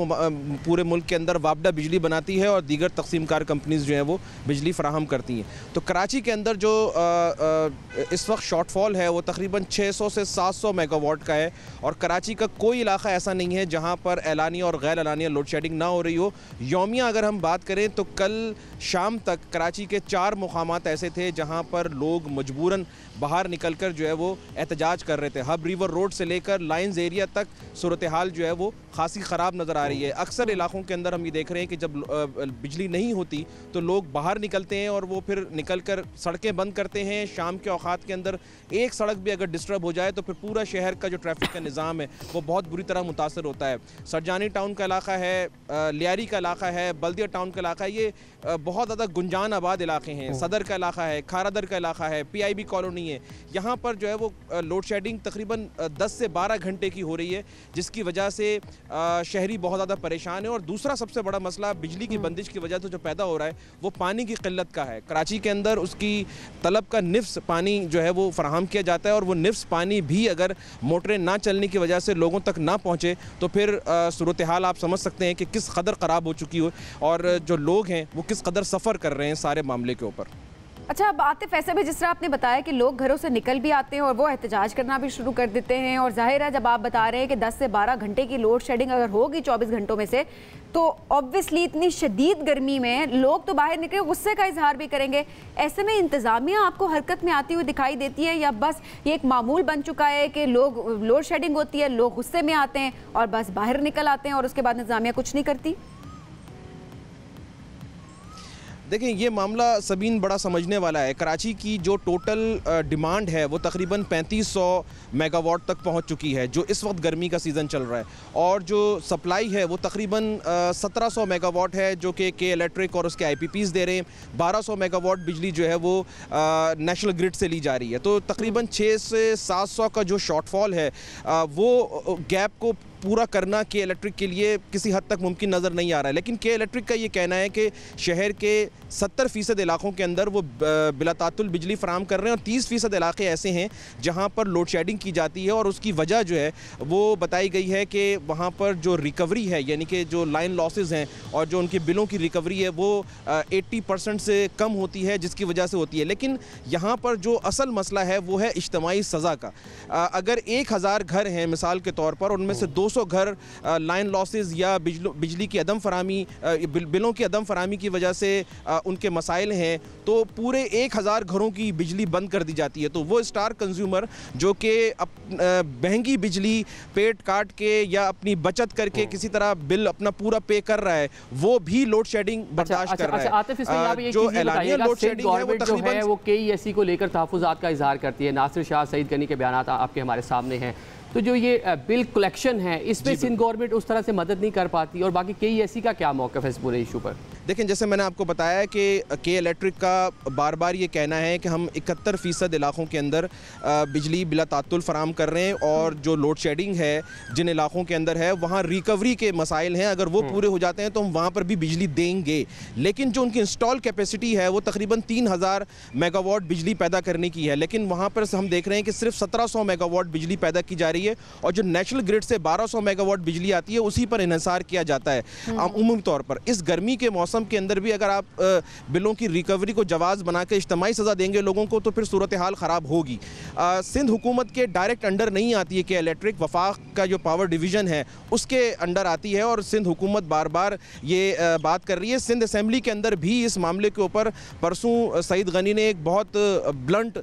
पूरे मुल्क के अंदर वापडा बिजली बनाती है और दीगर तकसीमकार कंपनीज जो हैं वो बिजली फ़राहम करती हैं। तो कराची के अंदर जो इस वक्त शॉर्टफॉल है वो तकरीबन 600 से 700 मेगावाट का है और कराची का कोई इलाका ऐसा नहीं है जहाँ पर एलानिया और गैर एलानिया लोड शेडिंग ना हो रही हो। यौमिया अगर हम बात करें तो कल शाम तक कराची के 4 मुकामात ऐसे थे जहाँ पर लोग मजबूरन बाहर निकल कर जो है वो एहतजाज कर रहे थे। हब रिवर रोड से लेकर लाइंस एरिया तक सूरत हाल जो है वो खासी ख़राब नज़र आ रही है। अक्सर इलाकों के अंदर हम ये देख रहे हैं कि जब बिजली नहीं होती तो लोग बाहर निकलते हैं और वो फिर निकल कर सड़कें बंद करते हैं। शाम के औकात के अंदर एक सड़क भी अगर डिस्टर्ब हो जाए तो फिर पूरा शहर का जो ट्रैफिक का निज़ाम है वो बहुत बुरी तरह मुतासर होता है। सरजानी टाउन का इलाका है, लियारी का इलाका है, बल्दिया टाउन का इलाका है, ये बहुत ज़्यादा गुंजान आबाद इलाके हैं। सदर का इलाका है, खारादर का इलाका है, PIB कॉलोनी है। यहाँ पर जो है वो लोड शेडिंग तकरीबन 10 से 12 घंटे की हो रही है जिसकी वजह से शहरी बहुत ज़्यादा परेशान है। और दूसरा सबसे बड़ा मसला बिजली की बंदिश की वजह से जो पैदा हो रहा है वो पानी की किल्लत का है। कराची के अंदर उसकी तलब का निफ्स पानी जो है वो फराहम किया जाता है और वो निफ्स पानी भी अगर मोटरें ना चलने की वजह से लोगों तक ना पहुँचे तो फिर सूरत हाल आप समझ सकते हैं कि किस कदर ख़राब हो चुकी हो और जो लोग हैं वो किस कदर सफ़र कर रहे हैं सारे मामले के ऊपर। अच्छा, अब आतिफ, ऐसे भी जिस तरह आपने बताया कि लोग घरों से निकल भी आते हैं और वो एहतजाज करना भी शुरू कर देते हैं, और जाहिर है जब आप बता रहे हैं कि 10 से 12 घंटे की लोड शेडिंग अगर होगी 24 घंटों में से, तो ऑब्वियसली इतनी शदीद गर्मी में लोग तो बाहर निकले गुस्से का इजहार भी करेंगे। ऐसे में इंतज़ामिया आपको हरकत में आती हुई दिखाई देती है, या बस ये एक मामूल बन चुका है कि लोग लोड शेडिंग होती है, लोग गुस्से में आते हैं और बस बाहर निकल आते हैं और उसके बाद इंतज़ामिया कुछ नहीं करती? देखें, ये मामला सबीन बड़ा समझने वाला है। कराची की जो टोटल डिमांड है वो तकरीबन 3500 मेगावाट तक पहुंच चुकी है, जो इस वक्त गर्मी का सीज़न चल रहा है, और जो सप्लाई है वो तकरीबन 1700 मेगावाट है, जो कि के इलेक्ट्रिक और उसके IPPs दे रहे हैं। 1200 मेगावाट बिजली जो है वो नेशनल ग्रिड से ली जा रही है। तो तकरीबन 6 से 700 का जो शॉर्टफॉल है वो गैप को पूरा करना के इलेक्ट्रिक के लिए किसी हद तक मुमकिन नज़र नहीं आ रहा है। लेकिन के इलेक्ट्रिक का ये कहना है कि शहर के 70% इलाकों के अंदर वो बिलातातुल बिजली फराम कर रहे हैं, और 30% इलाके ऐसे हैं जहां पर लोड शेडिंग की जाती है, और उसकी वजह जो है वो बताई गई है कि वहां पर जो रिकवरी है, यानी कि जो लाइन लॉसेज हैं और जो उनके बिलों की रिकवरी है वो 80% से कम होती है, जिसकी वजह से होती है। लेकिन यहाँ पर जो असल मसला है वो है इज्तमाई सज़ा का। अगर 1000 घर हैं मिसाल के तौर पर, उनमें से 200 घर लाइन लॉसेज या बिजली की अदम फरामी, बिलों की अदम फरामी की वजह से उनके मसाइल हैं, तो पूरे 1000 घरों की बिजली बंद कर दी जाती है। तो वो स्टार कंज्यूमर जो कि महंगी बिजली पेट काट के या अपनी बचत करके किसी तरह बिल अपना पूरा पे कर रहा है, वो भी लोड शेडिंग बर्दाश्त कर रहा है। आतिफ, इसमें आप एक चीज़ बताइएगा, लोड शेडिंग है वो तकरीबन वो KESC को लेकर तहफ़्फ़ुज़ात का इजहार करती है। नासिर शाह सईद गनी के बयान आपके हमारे सामने हैं। तो जो ये बिल कलेक्शन है, इसमें सिंध गवर्नमेंट उस तरह से मदद नहीं कर पाती, और बाकी KESC का क्या मौक़िफ़ है इस पूरे इशू पर? देखें, जैसे मैंने आपको बताया कि के इलेक्ट्रिक का बार बार ये कहना है कि हम 71% इलाकों के अंदर बिजली बिला तात्तुल फराम कर रहे हैं, और जो लोड शेडिंग है जिन इलाकों के अंदर है वहाँ रिकवरी के मसाइल हैं, अगर वो पूरे हो जाते हैं तो हम वहाँ पर भी बिजली देंगे। लेकिन जो उनकी इंस्टॉल कैपेसिटी है वो तकरीबन 3000 मेगावाट बिजली पैदा करने की है, लेकिन वहाँ पर हम देख रहे हैं कि सिर्फ 1700 मेगावाट बिजली पैदा की जा रही है, और जो नेशनल ग्रिड से 1200 मेगावाट बिजली आती है उसी पर इन्हिसार किया जाता है उमूमी तौर पर। इस गर्मी के मौसम के अंदर भी अगर आप बिलों की रिकवरी को जवाज़ बना के इज्तमाई सज़ा देंगे लोगों को, तो फिर सूरत हाल ख़राब होगी। सिंध हुकूमत के डायरेक्ट अंडर नहीं आती है कि इलेक्ट्रिक, वफाक का जो पावर डिवीज़न है उसके अंडर आती है, और सिंध हुकूमत बार बार ये बात कर रही है। सिंध असम्बली के अंदर भी इस मामले के ऊपर परसों सईद गनी ने एक बहुत ब्लंट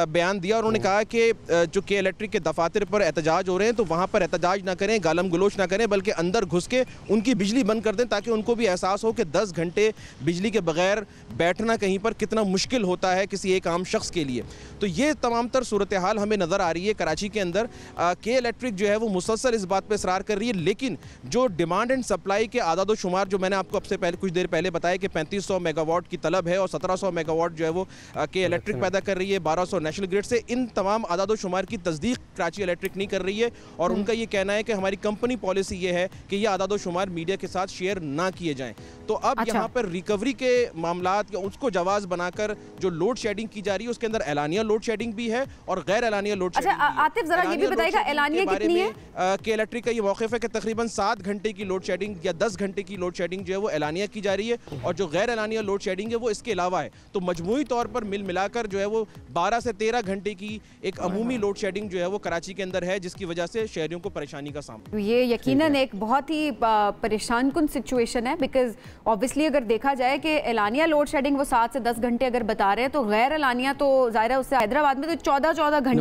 बयान दिया, और उन्होंने कहा कि जो के इलेक्ट्रिक के दफातर पर एहतजाज हो रहे हैं तो वहाँ पर एहतजाज ना करें, गालम गलोच ना करें, बल्कि अंदर घुस के उनकी बिजली बंद कर दें, ताकि उनको भी एहसास हो कि 10 घंटे बिजली के बगैर बैठना कहीं पर कितना मुश्किल होता है किसी एक आम शख्स के लिए। तो ये तमाम तर सूरत हाल हमें नज़र आ रही है कराची के अंदर। के इलेक्ट्रिक जो है वो मुसलसल इस बात पर इसरार कर रही है, लेकिन जो डिमांड एंड सप्लाई के आदाद शुमार जो मैंने आपको आपसे पहले कुछ देर पहले बताया कि 3500 मेगावाट की तलब है और 1700 मेगावाट जो है वो के इलेक्ट्रिक पैदा कर रही है, 1200 नेशनल ग्रिड से। इन तमाम आदाद शुमार की तस्दीक कराची इलेक्ट्रिक नहीं कर रही है, और उनका ये कहना है कि हमारी कंपनी पॉलिसी ये है कि ये आदाद शुमार मीडिया के साथ शेयर ना किए जाएं। तो अब यहाँ पर रिकवरी के मामलात या उसको जवाज बनाकर जो लोड शेडिंग की जा रही है उसके अंदर एलानिया लोड शेडिंग भी है और गैर एलानिया लोड शेडिंग भी है। आतिफ, जरा ये भी बताइएगा एलानिया कितनी है? के इलेक्ट्रिक का ये मौक़िफ़ है कि तकरीबन 7 घंटे की लोड शेडिंग या 10 घंटे की लोड शेडिंग जो है वो एलानिया की जा रही है, और जो गैर एलानिया लोड शेडिंग है वो इसके अलावा है। तो मजमूई तौर पर मिल मिलाकर जो है वो 12 से 13 घंटे की एक अमूमी लोड शेडिंग जो है वो कराची के अंदर है, जिसकी वजह से शहरियों को परेशानी का सामना। ये यकीनन एक बहुत ही परेशान कुन सिचुएशन है, बिकॉज ऑब्वियसली अगर देखा जाए कि एलानिया लोड शेडिंग वो 7 से 10 घंटे अगर बता रहे हैं, तो गैर एलानिया तो ज़ाहिर है उससे हैदराबाद में तो 14-14 घंटे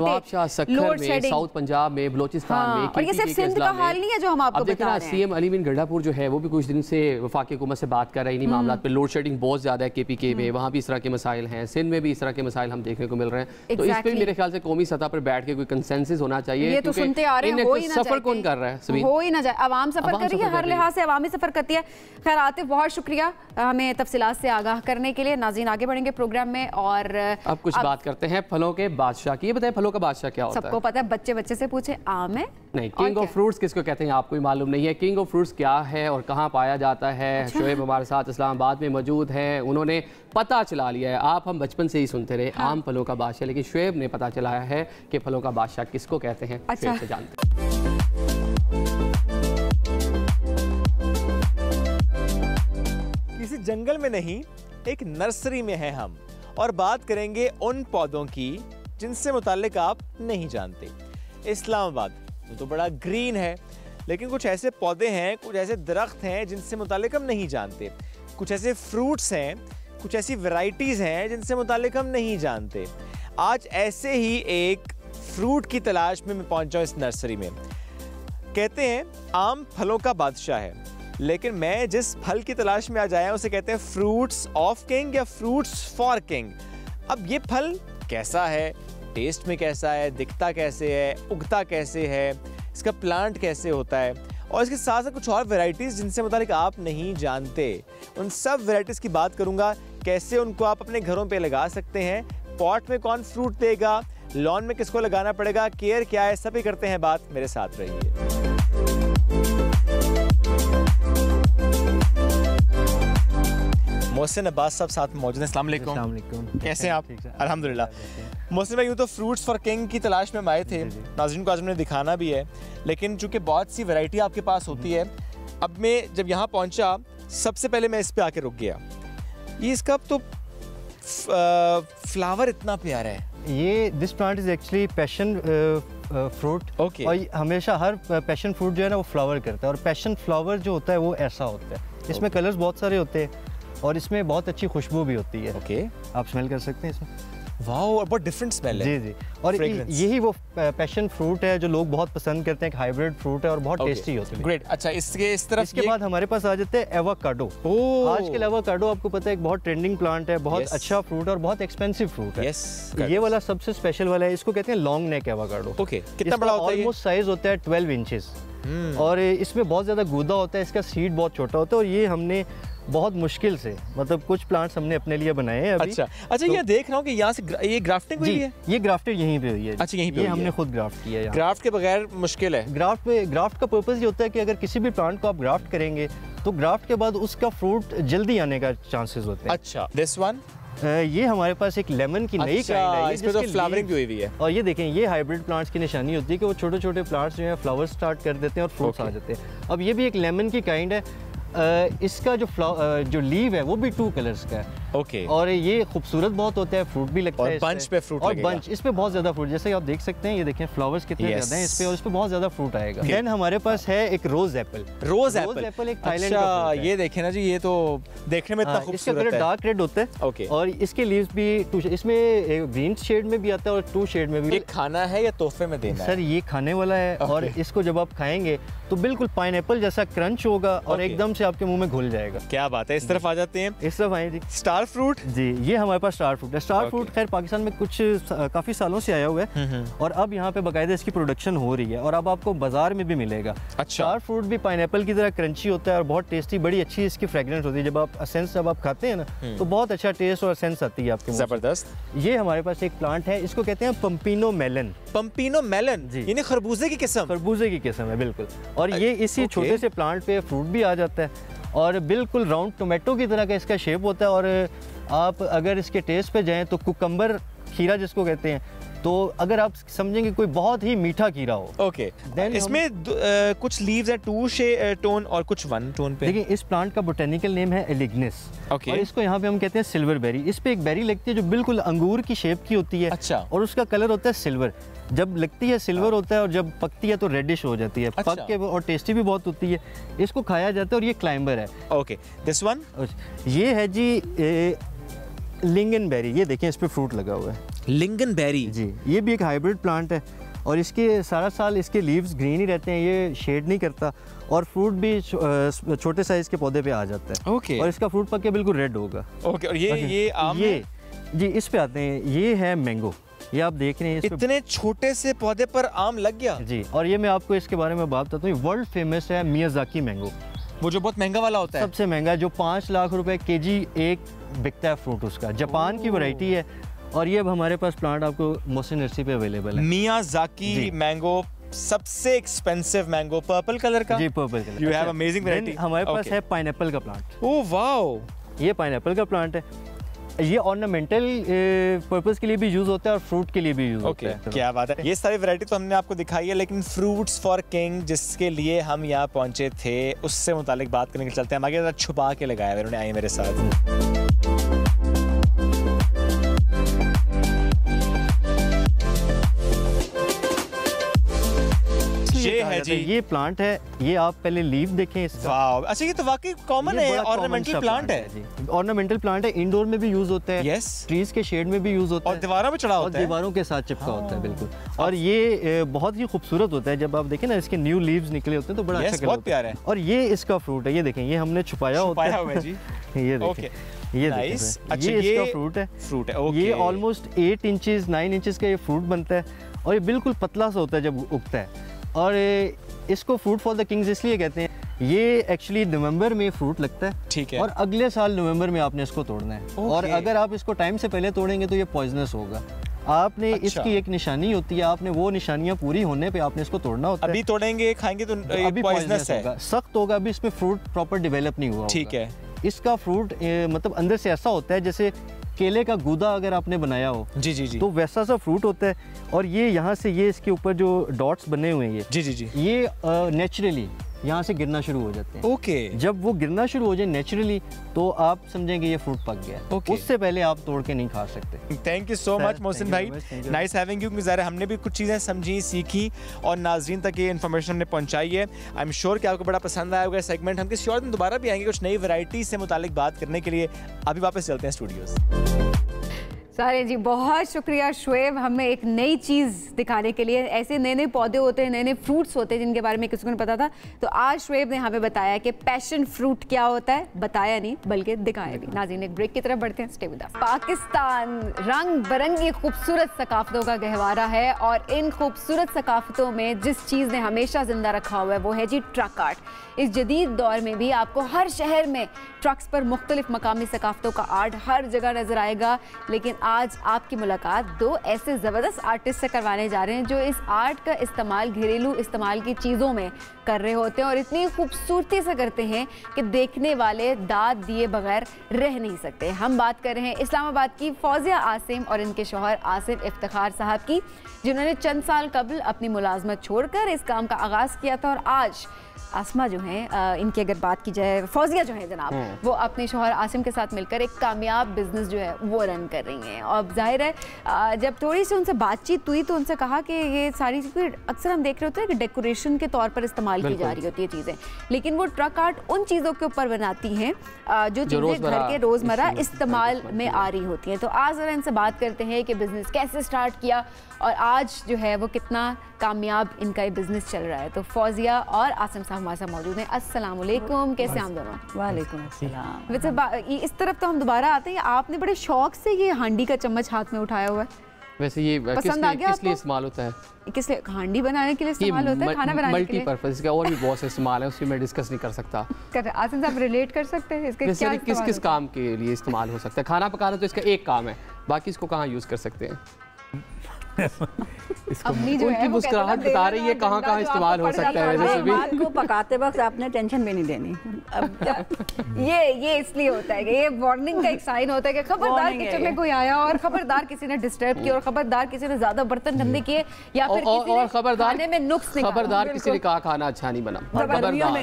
लोड शेडिंग, साउथ पंजाब में, बलोचिस्तान में, और ये सिर्फ सिंध का हाल नहीं है जो हम आपको बता रहे हैं। सीएम अली बिन गढ़ापुर जो है वो भी कुछ दिन से वफाकी हुकूमत से बात कर रहे हैं इन्हीं मामलों पे। लोड शेडिंग बहुत ज़्यादा है KPK में, वहाँ भी इस तरह के मसाइल हैं, सिंध में भी इस तरह के मसाइल हम देखने को मिल रहे हैं। तो इस पर मेरे ख्याल से कौमी सतह पर बैठ के कोई कंसेंसस होना चाहिए। ये तो सुनते आ रहे हैं, हो ही ना सफर कौन कर रहा है? हो ही ना जाए, आवाम सफर कर रही है, हर लिहाज से अवामी सफर करती है। खैर आतिफ, बहुत शुक्रिया हमें तफसीलात से आगाह करने के लिए। नाज़रीन, आगे बढ़ेंगे प्रोग्राम में, और अब कुछ बात करते हैं फलों के बादशाह की। ये बताएं, फलों का बादशाह क्या होता है? सबको पता है, बच्चे बच्चे से पूछे, आम है? नहीं, किंग ऑफ फ्रूट्स किसको कहते हैं आपको मालूम नहीं है? किंग ऑफ फ्रूट्स क्या है और कहाँ पाया जाता है? अच्छा। शोएब हमारे साथ इस्लामाबाद में मौजूद हैं, उन्होंने पता चला लिया है। आप हम बचपन से ही सुनते रहे आम फलों का बादशाह, लेकिन शोएब ने पता चलाया है कि फलों का बादशाह किसको कहते हैं। अच्छा। से जानते हैं। किसी जंगल में नहीं, एक नर्सरी में हैं हम, और बात करेंगे उन पौधों की जिनसे मुताल्लिक आप नहीं जानते। इस्लामाबाद तो बड़ा ग्रीन है, लेकिन कुछ ऐसे पौधे हैं, कुछ ऐसे दरख्त हैं जिनसे मुताल्लिक हम नहीं जानते, कुछ ऐसे फ्रूट्स हैं, कुछ ऐसी वैरायटीज़ हैं जिनसे मुताल्लिक हम नहीं जानते। आज ऐसे ही एक फ्रूट की तलाश में मैं पहुंचा हूं इस नर्सरी में। कहते हैं आम फलों का बादशाह है, लेकिन मैं जिस फल की तलाश में आज आया उसे कहते हैं फ्रूट्स ऑफ किंग या फ्रूट्स फॉर किंग। अब ये फल कैसा है, टेस्ट में कैसा है, दिखता कैसे है, उगता कैसे है, इसका प्लांट कैसे होता है, और इसके साथ साथ कुछ और वैरायटीज़ जिनसे मुतालिक आप नहीं जानते, उन सब वैरायटीज़ की बात करूंगा। कैसे उनको आप अपने घरों पे लगा सकते हैं, पॉट में कौन फ्रूट देगा, लॉन में किसको लगाना पड़ेगा, केयर क्या है, सभी करते हैं बात। मेरे साथ रहिए। मोहसिन अब्बास साहब साथ में मौजूद हैं। अस्सलाम वालेकुम। कैसे हैं आप? अल्हम्दुलिल्लाह। मोहसिन भाई, यूँ तो फ्रूट्स फॉर किंग की तलाश में हम आए थे, नाज़रीन को आज हमने दिखाना भी है, लेकिन चूंकि बहुत सी वैरायटी आपके पास होती है, अब मैं जब यहाँ पहुँचा सबसे पहले मैं इस पे आके रुक गया। ये इसका तो फ्लावर इतना प्यारा है। ये this plant is actually passion fruit. Okay. और हमेशा हर पैशन फ्रूट जो है ना वो फ्लावर करता है, और पैशन फ्लावर जो होता है वो ऐसा होता है। इसमें कलर्स बहुत सारे होते हैं और इसमें बहुत अच्छी खुशबू भी होती है। ओके। आप स्मेल कर सकते हैं इसमें। वाओ, बहुत डिफरेंट स्मेल है। जी जी। और यही वो पैशन फ्रूट है जो लोग बहुत पसंद करते हैं। हाइब्रिड फ्रूट है और बहुत टेस्टी होता है। ग्रेट। अच्छा, इसके बाद हमारे पास आ जाते हैं एवोकाडो। आजकल एवोकाडो आपको पता है एक बहुत ट्रेंडिंग प्लांट है, बहुत अच्छा फ्रूट और बहुत एक्सपेंसिव फ्रूट है। ये वाला सबसे स्पेशल वाला है, इसको कहते हैं लॉन्ग नेक एवोकाडो। ओके। कितना बड़ा होता है? ऑलमोस्ट साइज होता है 12 इंचेस और इसमें बहुत ज़्यादा गूदा होता है, इसका सीड बहुत छोटा होता है, और ये हमने बहुत मुश्किल से, मतलब कुछ प्लांट्स हमने अपने लिए बनाए हैं अभी। अच्छा, तो ये देख रहा हूँ कि यहाँ से ये ग्राफ्टिंग हुई है। ये ग्राफ्टेड यहीं पे हुई है। अच्छा, यहीं पे ये हमने खुद ग्राफ्ट किया है। ग्राफ्ट के बगैर मुश्किल है। ग्राफ्ट का पर्पस ये होता है कि अगर किसी भी प्लांट को आप ग्राफ्ट करेंगे तो ग्राफ्ट के बाद उसका फ्रूट जल्दी आने का चांसेस होते हैं। अच्छा, दिस वन ये हमारे पास एक लेमन की नई काइंड है, इसमें तो फ्लावरिंग भी हुई है। और ये देखें, ये हाइब्रिड प्लांट्स की निशानी होती है कि वो छोटे छोटे प्लांट्स जो है फ्लावर स्टार्ट कर देते हैं और फ्रूट्स आ जाते हैं। अब ये भी एक लेमन की काइंड है। इसका जो लीव है वो भी 2 कलर्स का है। ओके। और ये खूबसूरत बहुत होता है, फ्रूट भी लगता है, और बंच पे फ्रूट लगेगा। और बंच इस पे बहुत ज्यादा फ्रूट, जैसे आप देख सकते हैं, ये देखें फ्लावर्स कितने ज्यादा हैं इस पे, और इस पे बहुत ज्यादा फ्रूट आएगा। देन हमारे पास है एक रोज एप्पल। रोज एप्पल एक थाईलैंड का फ्रूट है। ये देखें ना जी, ये तो देखने में इतना खूबसूरत है। इसका कलर डार्क रेड होता है। ओके। और इसके लीव्स भी इसमें ग्रीन शेड में भी आता है और 2 शेड में भी। ये खाना है या तोहफे में देना है? सर ये खाने वाला है। और इसको जब आप खाएंगे तो बिल्कुल पाइनएप्पल जैसा क्रंच होगा और एकदम से आपके मुंह में घुल जाएगा। क्या बात है। इस तरफ आ जाते हैं, इस तरफ आए जी। Star fruit. जी, ये हमारे पास स्टार फ्रूट है। स्टार फ्रूट खैर पाकिस्तान में कुछ काफी सालों से आया हुआ है और अब यहाँ पे बाकायदा इसकी प्रोडक्शन हो रही है और अब आपको बाजार में भी मिलेगा। अच्छा। स्टार फ्रूट भी पाइनएप्पल की तरह क्रंची होता है और बहुत टेस्टी, बड़ी अच्छी इसकी फ्रेग्रेंस होती है। जब आप एसेंस खाते हैं ना तो बहुत अच्छा टेस्ट और एसेंस आती है आपके मुंह से। जबरदस्त। ये हमारे पास एक प्लांट है, इसको कहते हैं पम्पिनो मेलन। पम्पिनो मेलन जी, यानी खरबूजे की किस्म। खरबूजे की किस्म है बिल्कुल। और ये इसी छोटे से प्लांट पे फ्रूट भी आ जाता है और बिल्कुल राउंड टोमेटो की तरह का इसका शेप होता है। और आप अगर इसके टेस्ट पे जाएं तो कुकम्बर खीरा जिसको कहते हैं, तो अगर आप समझेंगे कोई बहुत ही मीठा खीरा हो। ओके। इसमें कुछ लीव्स हैं 2 टोन और कुछ 1 टोन पे। देखिए, इस प्लांट का बोटेनिकल नेम है एलिग्निस। ओके। और इसको यहाँ पे हम कहते हैं सिल्वर बेरी। इस पे एक बेरी लगती है जो बिल्कुल अंगूर की शेप की होती है। अच्छा। और उसका कलर होता है सिल्वर। जब लगती है सिल्वर होता है और जब पकती है तो रेडिश हो जाती है। अच्छा। पक के और टेस्टी भी बहुत होती है। इसको खाया जाता है और ये क्लाइंबर है। ओके। दिस वन ये है जी लिंगन बेरी। ये देखें, इस पे फ्रूट लगा हुआ है। लिंगन बेरी जी, ये भी एक हाइब्रिड प्लांट है और इसके सारा साल इसके लीव्स ग्रीन ही रहते हैं, ये शेड नहीं करता और फ्रूट भी छोटे साइज के पौधे पे आ जाता है। ओके। और इसका फ्रूट पक के बिल्कुल रेड होगा। ओके। और ये आम है? जी, इस पे आते हैं। ये है मैंगो। ये आप देख रहे हैं, इतने छोटे से पौधे पर आम लग गया जी। और ये मैं आपको इसके बारे में बात बताता हूँ, वर्ल्ड फेमस है मियाज़ाकी मैंगो। वो जो बहुत महंगा वाला होता है? सबसे महंगा, जो 5 लाख रुपए केजी एक बिकता है फ्रूट उसका। जापान की वैरायटी है और ये अब हमारे पास प्लांट आपको मोहसिन नर्सरी पे अवेलेबल है। मियाज़ाकी मैंगो, सबसे एक्सपेंसिव मैंगो, पर्पल कलर का। जी, purple colour. You have amazing variety. हमारे पास है पाइनएप्पल का प्लांट। ओह वाओ, ये पाइनएप्पल का प्लांट है। ये ऑर्नामेंटल पर्पस के लिए भी यूज होता है और फ्रूट के लिए भी यूज होता है। क्या बात है। ये सारी वैरायटी तो हमने आपको दिखाई है, लेकिन फ्रूट्स फॉर किंग जिसके लिए हम यहाँ पहुंचे थे उससे मुतालिक बात करने के चलते हैं। हम आगे छुपा के लगाया, उन्होंने आए मेरे साथ। जाता है। ये प्लांट है, ये आप पहले लीफ देखें इसका। वाओ, अच्छा ये तो वाकई कॉमन है, ऑर्नामेंटल प्लांट है। ऑर्नामेंटल प्लांट है, इंडोर में भी यूज होता है, यस, ट्रीज के शेड में भी यूज होता है, और दीवारों पे चढ़ा होता है, दीवारों के साथ चिपका होता है, बिल्कुल। और ये बहुत ही खूबसूरत होता है, जब आप देखें ना इसके न्यू लीव्स निकले होते हैं तो बड़ा अच्छा बहुत प्यारा है। और ये इसका फ्रूट है, ये देखें, ये हमने छुपाया होता है जी। ये देखें, ये नाइस। अच्छा, ये इसका फ्रूट है, ओके। ये ऑलमोस्ट 8 इंचेस 9 इंचेस का ये फ्रूट बनता है और ये बिल्कुल पतला सा होता है जब उगता है। और इसको फ्रूट फॉर द किंग्स इसलिए कहते हैं, ये एक्चुअली नवंबर में फ्रूट लगता है, ठीक है, और अगले साल नवंबर में आपने इसको तोड़ना है। और अगर आप इसको टाइम से पहले तोड़ेंगे तो ये पॉइजनस होगा। आपने इसकी एक निशानी होती है, आपने वो निशानियां पूरी होने पे आपने इसको तोड़ना होता है। अभी तोड़ेंगे खाएंगे तो अभी पॉइजनस है, सख्त होगा, अभी इसमें फ्रूट प्रॉपर डेवलप नहीं हुआ, ठीक है। इसका फ्रूट मतलब अंदर से ऐसा होता है जैसे केले का गूदा अगर आपने बनाया हो, जी जी जी, तो वैसा सा फ्रूट होता है। और ये यहाँ से ये इसके ऊपर जो डॉट्स बने हुए हैं, जी जी जी, ये नेचुरली यहाँ से गिरना शुरू हो जाते हैं। ओके, जब वो गिरना शुरू हो जाए नेचुरली, तो आप समझेंगे ये फ्रूट पक गया है। उससे पहले आप तोड़ के नहीं खा सकते। Thank you so much Mohsin भाई, नाइस हैविंग यू। ज़ाहिर हमने भी कुछ चीज़ें समझी, सीखी और नाजरीन तक ये इन्फॉर्मेशन हमने पहुंचाई है। आई एम श्योर कि आपको बड़ा पसंद आया होगा सेगमेंट। हम किसी और दिन दोबारा भी आएंगे कुछ नई वैरायटी से मुतालिक बात करने के लिए। अभी वापस चलते हैं स्टूडियोज़। सारे जी बहुत शुक्रिया शुएब, हमें एक नई चीज़ दिखाने के लिए। ऐसे नए नए पौधे होते हैं, नए नए फ्रूट्स होते हैं जिनके बारे में किसी को नहीं पता था, तो आज शुएब ने यहाँ पे बताया कि पैशन फ्रूट क्या होता है। बताया नहीं बल्कि दिखाया भी। नाज़रीन एक ब्रेक की तरफ बढ़ते हैं, स्टे विद अस। पाकिस्तान रंग बिरंगी खूबसूरत सकाफतों का गहवारा है और इन खूबसूरत सकाफतों में जिस चीज़ ने हमेशा जिंदा रखा हुआ है वो है जी ट्रक आर्ट। इस जदीद दौर में भी आपको हर शहर में ट्रक्स पर मुख्तलिफ मकामी सकाफतों का आर्ट हर जगह नजर आएगा। लेकिन आज आपकी मुलाकात दो ऐसे ज़बरदस्त आर्टिस्ट से करवाने जा रहे हैं जो इस आर्ट का इस्तेमाल घरेलू इस्तेमाल की चीज़ों में कर रहे होते हैं और इतनी खूबसूरती से करते हैं कि देखने वाले दाद दिए बगैर रह नहीं सकते। हम बात कर रहे हैं इस्लामाबाद की फौजिया आसिम और इनके शौहर आसिफ इफ्तिखार साहब की, जिन्होंने चंद साल कबल अपनी मुलाजमत छोड़कर इस काम का आगाज़ किया था। और आज आसमा जो हैं, इनकी अगर बात की जाए, फौजिया जो है जनाब, वो अपने शौहर आसिम के साथ मिलकर एक कामयाब बिजनेस जो है वो रन कर रही हैं। और जाहिर है जब थोड़ी सी उनसे बातचीत हुई तो उनसे कहा कि ये सारी चीज़ें अक्सर हम देख रहे होते हैं कि डेकोरेशन के तौर पर इस्तेमाल की जा रही होती है चीज़ें, लेकिन वो ट्रक आर्ट उन चीज़ों के ऊपर बनाती हैं जो चीज़ें घर के रोज़मर्रा इस्तेमाल में आ रही होती हैं। तो आज ज़रा इनसे बात करते हैं कि बिज़नेस कैसे स्टार्ट किया और आज जो है वो कितना कामयाब इनका ये बिज़नेस चल रहा है। तो फौजिया और आसिम साहब हमारे साथ मौजूद हैं। अस्सलाम वालेकुम, कैसे हम दोनों? वालेकुम अस्सलाम। वैसे इस तरफ तो हम दोबारा आते हैं, आपने बड़े शौक से ये हांडी का चम्मच हाथ में उठाया हुआ है। वैसे ये किस लिए इस्तेमाल होता है? किस लिए? हांडी बनाने के लिए इस्तेमाल होता है, खाना बनाने के लिए? मल्टीपर्पज का और भी बहुत से इस्तेमाल है, उसमें मैं डिस्कस नहीं कर सकता। आसिम साहब रिलेट कर सकते हैं इसके क्या किस किस काम के लिए इस्तेमाल हो सकता है? खाना पकाना तो इसका एक काम है, बाकी इसको कहाँ यूज़ कर सकते हैं? उनकी मुस्कुराहट बता रही है कहाँ कहाँ इस्तेमाल हो सकता है। वैसे भी माल को पकाते वक्त आपने टेंशन भी नहीं देनी। अब ये इसलिए होता है कि ये वार्निंग का एक साइन होता है कि खबरदार किचन में कोई आया और खबरदार किसी ने डिस्टर्ब किया और खबरदार किसी ने ज्यादा बर्तन गंदे किए या फिर किसी ने खाने में नुक्स निकाला, खबरदार किसी ने कहा खाना अच्छा नहीं बना,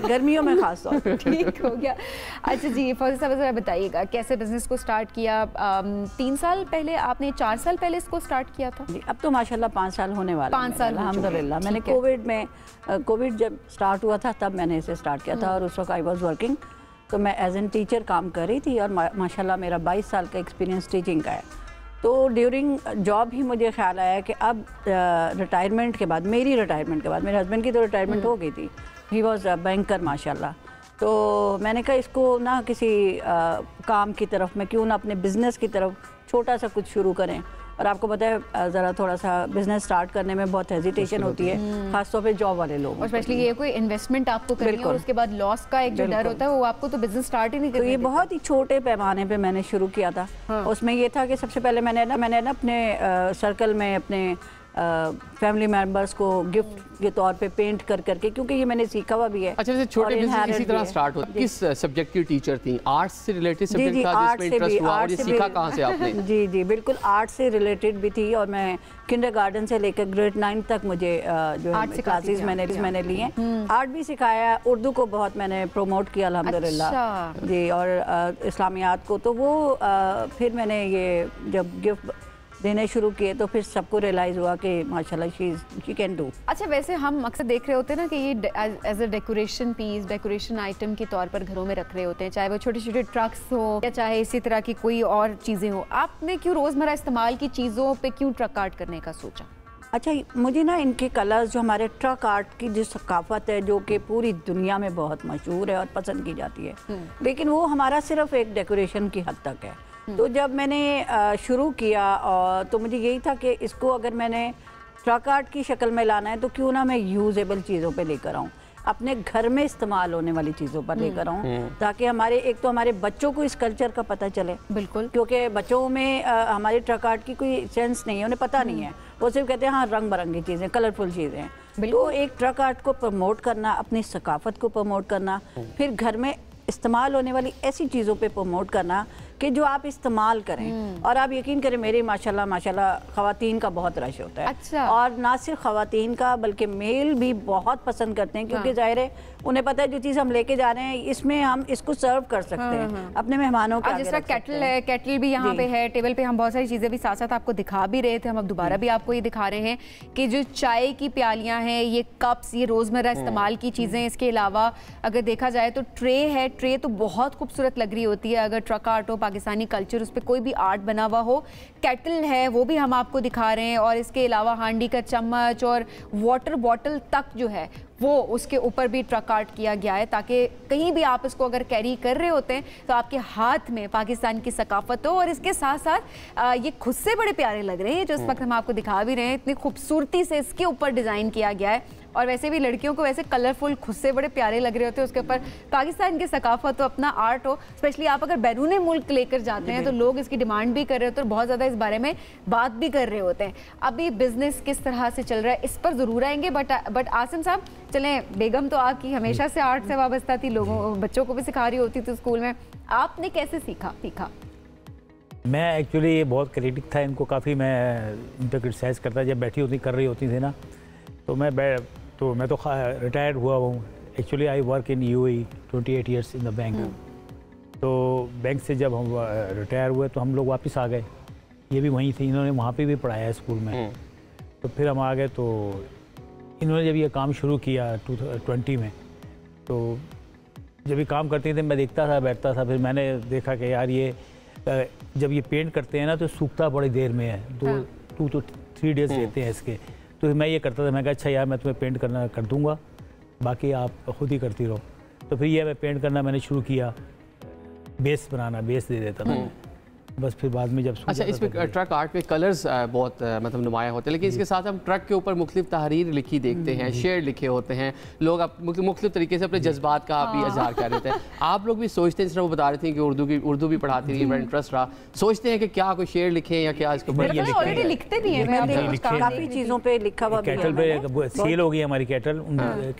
गर्मियों में खास तौर पर। ठीक हो गया। अच्छा जी फौजी साहब जरा बताइएगा कैसे बिजनेस को स्टार्ट किया? 3 साल पहले आपने, 4 साल पहले इसको स्टार्ट किया था? अब तो माशाल्लाह 5 साल होने वाला। 5 साल अल्हम्दुलिल्लाह। मैंने कोविड जब स्टार्ट हुआ था तब मैंने इसे स्टार्ट किया था और उस वक्त आई वाज वर्किंग, तो मैं एज एन टीचर काम कर रही थी और माशाल्लाह मेरा 22 साल का एक्सपीरियंस टीचिंग का है। तो ड्यूरिंग जॉब ही मुझे ख्याल आया कि अब रिटायरमेंट के बाद, मेरी रिटायरमेंट के बाद, मेरे हस्बैंड की तो रिटायरमेंट हो गई थी, ही वॉज बैंकर माशाल्लाह, तो मैंने कहा इसको ना किसी काम की तरफ में क्यों ना अपने बिज़नेस की तरफ छोटा सा कुछ शुरू करें। और आपको पता है ज़रा थोड़ा सा बिजनेस स्टार्ट करने में बहुत हेजिटेशन होती है, खासतौर पे जॉब वाले लोग। और स्पेशली ये कोई इन्वेस्टमेंट आपको करनी है और उसके बाद लॉस का एक जो डर होता है वो आपको तो बिजनेस स्टार्ट ही नहीं करना। तो ये बहुत ही छोटे पैमाने पे मैंने शुरू किया था। उसमें ये था कि सबसे पहले मैंने ना अपने सर्कल में अपने फैमिली मेंबर्स को गिफ्ट के तौर पे पेंट कर करके, क्योंकि ये मैंने सीखा हुआ भी है। अच्छा, जैसे छोटे बिजनेस इसी तरह स्टार्ट होते, किस सब्जेक्ट की टीचर थी? आर्ट्स से रिलेटेड सब्जेक्ट था जिसमें इंटरेस्ट हुआ और ये सीखा कहाँ से आपने? जी बिल्कुल आर्ट से रिलेटेड भी थी और मैं किंडरगार्टन से लेकर ग्रेड 9 तक मुझे जो है क्लासेस मैंने लिए, आर्ट भी सिखाया, उर्दू को बहुत मैंने प्रमोट किया अल्हम्दुलिल्लाह जी, और इस्लामियात को। तो वो फिर मैंने ये जब गिफ्ट देने शुरू किए तो फिर सबको रियलाइज़ हुआ कि माशाल्लाह शी कैन डू। अच्छा, वैसे हम अक्सर देख रहे होते हैं ना कि ये as a decoration piece, decoration item के तौर पर घरों में रख रहे होते हैं, चाहे वो छोटे छोटे ट्रक्स हो या चाहे इसी तरह की कोई और चीज़ें हो। आपने क्यों रोज़मर्रा इस्तेमाल की चीज़ों पे क्यों ट्रक आर्ट करने का सोचा? अच्छा, मुझे ना इनके कलर्स, जो हमारे ट्रक आर्ट की जो सकाफत है जो कि पूरी दुनिया में बहुत मशहूर है और पसंद की जाती है, लेकिन वो हमारा सिर्फ एक डेकोरेशन की हद तक है। तो जब मैंने शुरू किया और तो मुझे यही था कि इसको अगर मैंने ट्रक आर्ट की शक्ल में लाना है तो क्यों ना मैं यूजेबल चीज़ों पे लेकर आऊँ, अपने घर में इस्तेमाल होने वाली चीज़ों पर लेकर आऊँ, ताकि हमारे एक तो हमारे बच्चों को इस कल्चर का पता चले। बिल्कुल, क्योंकि बच्चों में हमारे ट्रक आर्ट की कोई सेंस नहीं है, उन्हें पता नहीं है, वो सिर्फ कहते हैं हाँ रंग बिरंगी चीज़ें, कलरफुल चीज़ें हैं। तो एक ट्रक आर्ट को प्रमोट करना, अपनी सकाफत को प्रमोट करना, फिर घर में इस्तेमाल होने वाली ऐसी चीज़ों पे प्रमोट करना कि जो आप इस्तेमाल करें। और आप यकीन करें, मेरे माशाल्लाह ख़वातीन का बहुत रश होता है। अच्छा। और ना सिर्फ ख़वातीन का बल्कि मेल भी बहुत पसंद करते हैं, क्योंकि जाहिर है उन्हें पता है जो चीज़ हम लेके जा रहे हैं इसमें हम इसको सर्व कर सकते हैं अपने मेहमानों के आगे। जिस तरह केटल है, केटल भी यहाँ पे है, टेबल पे हम बहुत सारी चीज़ें भी साथ साथ आपको दिखा भी रहे थे, हम अब दोबारा भी आपको ये दिखा रहे हैं कि जो चाय की प्यालियाँ हैं, ये कप्स, ये रोज़मर्रा इस्तेमाल की चीज़ें। इसके अलावा अगर देखा जाए तो ट्रे है, ट्रे तो बहुत खूबसूरत लग रही होती है अगर ट्रक आर्ट हो, पाकिस्तानी कल्चर, उस पर कोई भी आर्ट बना हुआ हो। केटल है, वो भी हम आपको दिखा रहे हैं, और इसके अलावा हांडी का चम्मच और वाटर बॉटल तक जो है वो उसके ऊपर भी ट्रक आर्ट किया गया है, ताकि कहीं भी आप इसको अगर कैरी कर रहे होते हैं तो आपके हाथ में पाकिस्तान की सकाफत हो। और इसके साथ साथ ये खुद से बड़े प्यारे लग रहे हैं, जो इस वक्त हम आपको दिखा भी रहे हैं, इतनी खूबसूरती से इसके ऊपर डिज़ाइन किया गया है। और वैसे भी लड़कियों को वैसे कलरफुल खुद से बड़े प्यारे लग रहे होते हैं, उसके ऊपर पाकिस्तान की सकाफत हो, अपना आर्ट हो। स्पेशली आप अगर बैरून मुल्क लेकर जाते हैं तो लोग इसकी डिमांड भी कर रहे होते हैं और बहुत ज़्यादा इस बारे में बात भी कर रहे होते हैं। अभी बिजनेस किस तरह से चल रहा है इस पर ज़रूर आएंगे, बट आसिम साहब चलें, बेगम तो आपकी हमेशा से आर्ट से वाबस्ता थी, लोगों बच्चों को भी सिखा रही होती थी स्कूल में, आपने कैसे सीखा? मैं एक्चुअली बहुत क्रिटिक था इनको, काफ़ी मैं इन पर क्रिटिसाइज़ करता, जब बैठी होती कर रही होती थी ना, तो मैं तो रिटायर्ड हुआ हूँ। Actually I work in UAE 28 years in the bank. तो बैंक से जब हम रिटायर हुए तो हम लोग वापस आ गए, ये भी वहीं थे, इन्होंने वहाँ पे भी पढ़ाया है स्कूल में। तो फिर हम आ गए, तो इन्होंने जब ये काम शुरू किया 2020 में, तो जब ये काम करते थे मैं देखता था, बैठता था। फिर मैंने देखा कि यार ये जब ये पेंट करते हैं ना तो सूखता बड़ी देर में है, 2 to 3 डेज लेते हैं इसके। तो मैं ये करता था, मैं कहा अच्छा यार मैं तुम्हें पेंट करना कर दूंगा, बाकी आप खुद ही करती रहो। तो फिर ये मैं पेंट करना मैंने शुरू किया, बेस बनाना, बेस दे देता था बस। फिर बाद में जब अच्छा, इसमें ट्रक आर्ट में कलर्स बहुत मतलब नुमाया होते हैं, लेकिन इसके साथ हम ट्रक के ऊपर मुख्तलिफ तहरीर लिखी देखते हैं, शेर लिखे होते हैं, लोग मुख्तलिफ तरीके से अपने जज्बात का भी इजहार कर देते हैं। आप लोग भी सोचते हैं, जिस तरह वो बता रहे थे कि उर्दू भी पढ़ाती रही, बड़ा इंटरेस्ट रहा, सोचते हैं कि क्या कोई शेर लिखे या क्या इसको लिखते भी हैं, काफ़ी चीज़ों पे लिखा हुआ। कैटल पे सेल हो गई हमारी कैटल,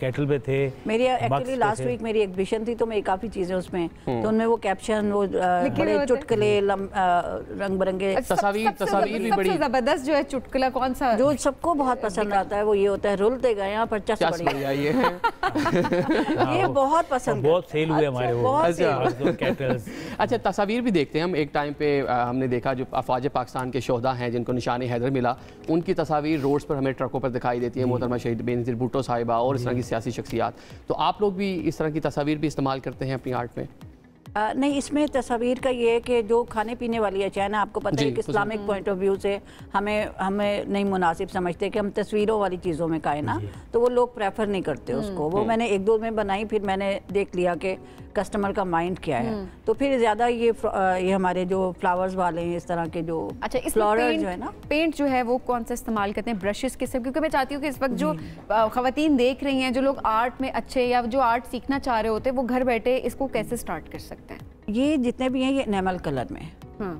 कैटल पे थे मेरी। एक्चुअली लास्ट वीक मेरी एग्जिबिशन थी, तो मैं काफ़ी चीज़ें उसमें, तो उनमें वो कैप्शन, वो बड़े चुटकुले, रंग बिरंगे तस्वीर भी बड़ी जबरदस्त जो है। चुटकुला कौन सा जो सबको बहुत पसंद आता है वो ये होता है, रुलते गए यहाँ पर चस बढ़ गया। ये बहुत पसंद, बहुत सेल हुए हमारे वो। अच्छा, तस्वीर भी देखते हैं हम। एक टाइम पे हमने देखा जो अफवाज पाकिस्तान के शोहदा हैं जिनको निशान हैदर मिला, उनकी तस्वीर रोड्स पर हमें ट्रकों पर दिखाई देती है, मोहतरमा शहीद बेनज़ीर भुट्टो साहिबा और इस तरह की सियासी शख्सियात। तो आप लोग भी इस तरह की तस्वीर भी इस्तेमाल करते हैं अपनी आर्ट में? नहीं, इसमें तस्वीर का ये है कि जो खाने पीने वाली अशिया ना, आपको पता है कि इस्लामिक पॉइंट ऑफ व्यू से हमें नहीं मुनासिब समझते कि हम तस्वीरों वाली चीज़ों में खाएं ना, तो वो लोग प्रेफर नहीं करते उसको। वो मैंने 1-2 में बनाई, फिर मैंने देख लिया कि कस्टमर का माइंड क्या है, तो फिर ज़्यादा ये हमारे जो फ्लावर्स वाले हैं, इस तरह के जो फ्लोरल जो है ना, पेंट जो है वो कौन सा इस्तेमाल करते हैं, ब्रशेस किस? क्योंकि मैं चाहती हूँ कि इस वक्त जो ख़वातीन देख रही हैं, जो लोग आर्ट में अच्छे या जो आर्ट सीखना चाह रहे होते हैं, वो घर बैठे इसको कैसे स्टार्ट कर सकते हैं? ये जितने भी हैं ये एनामल कलर में है।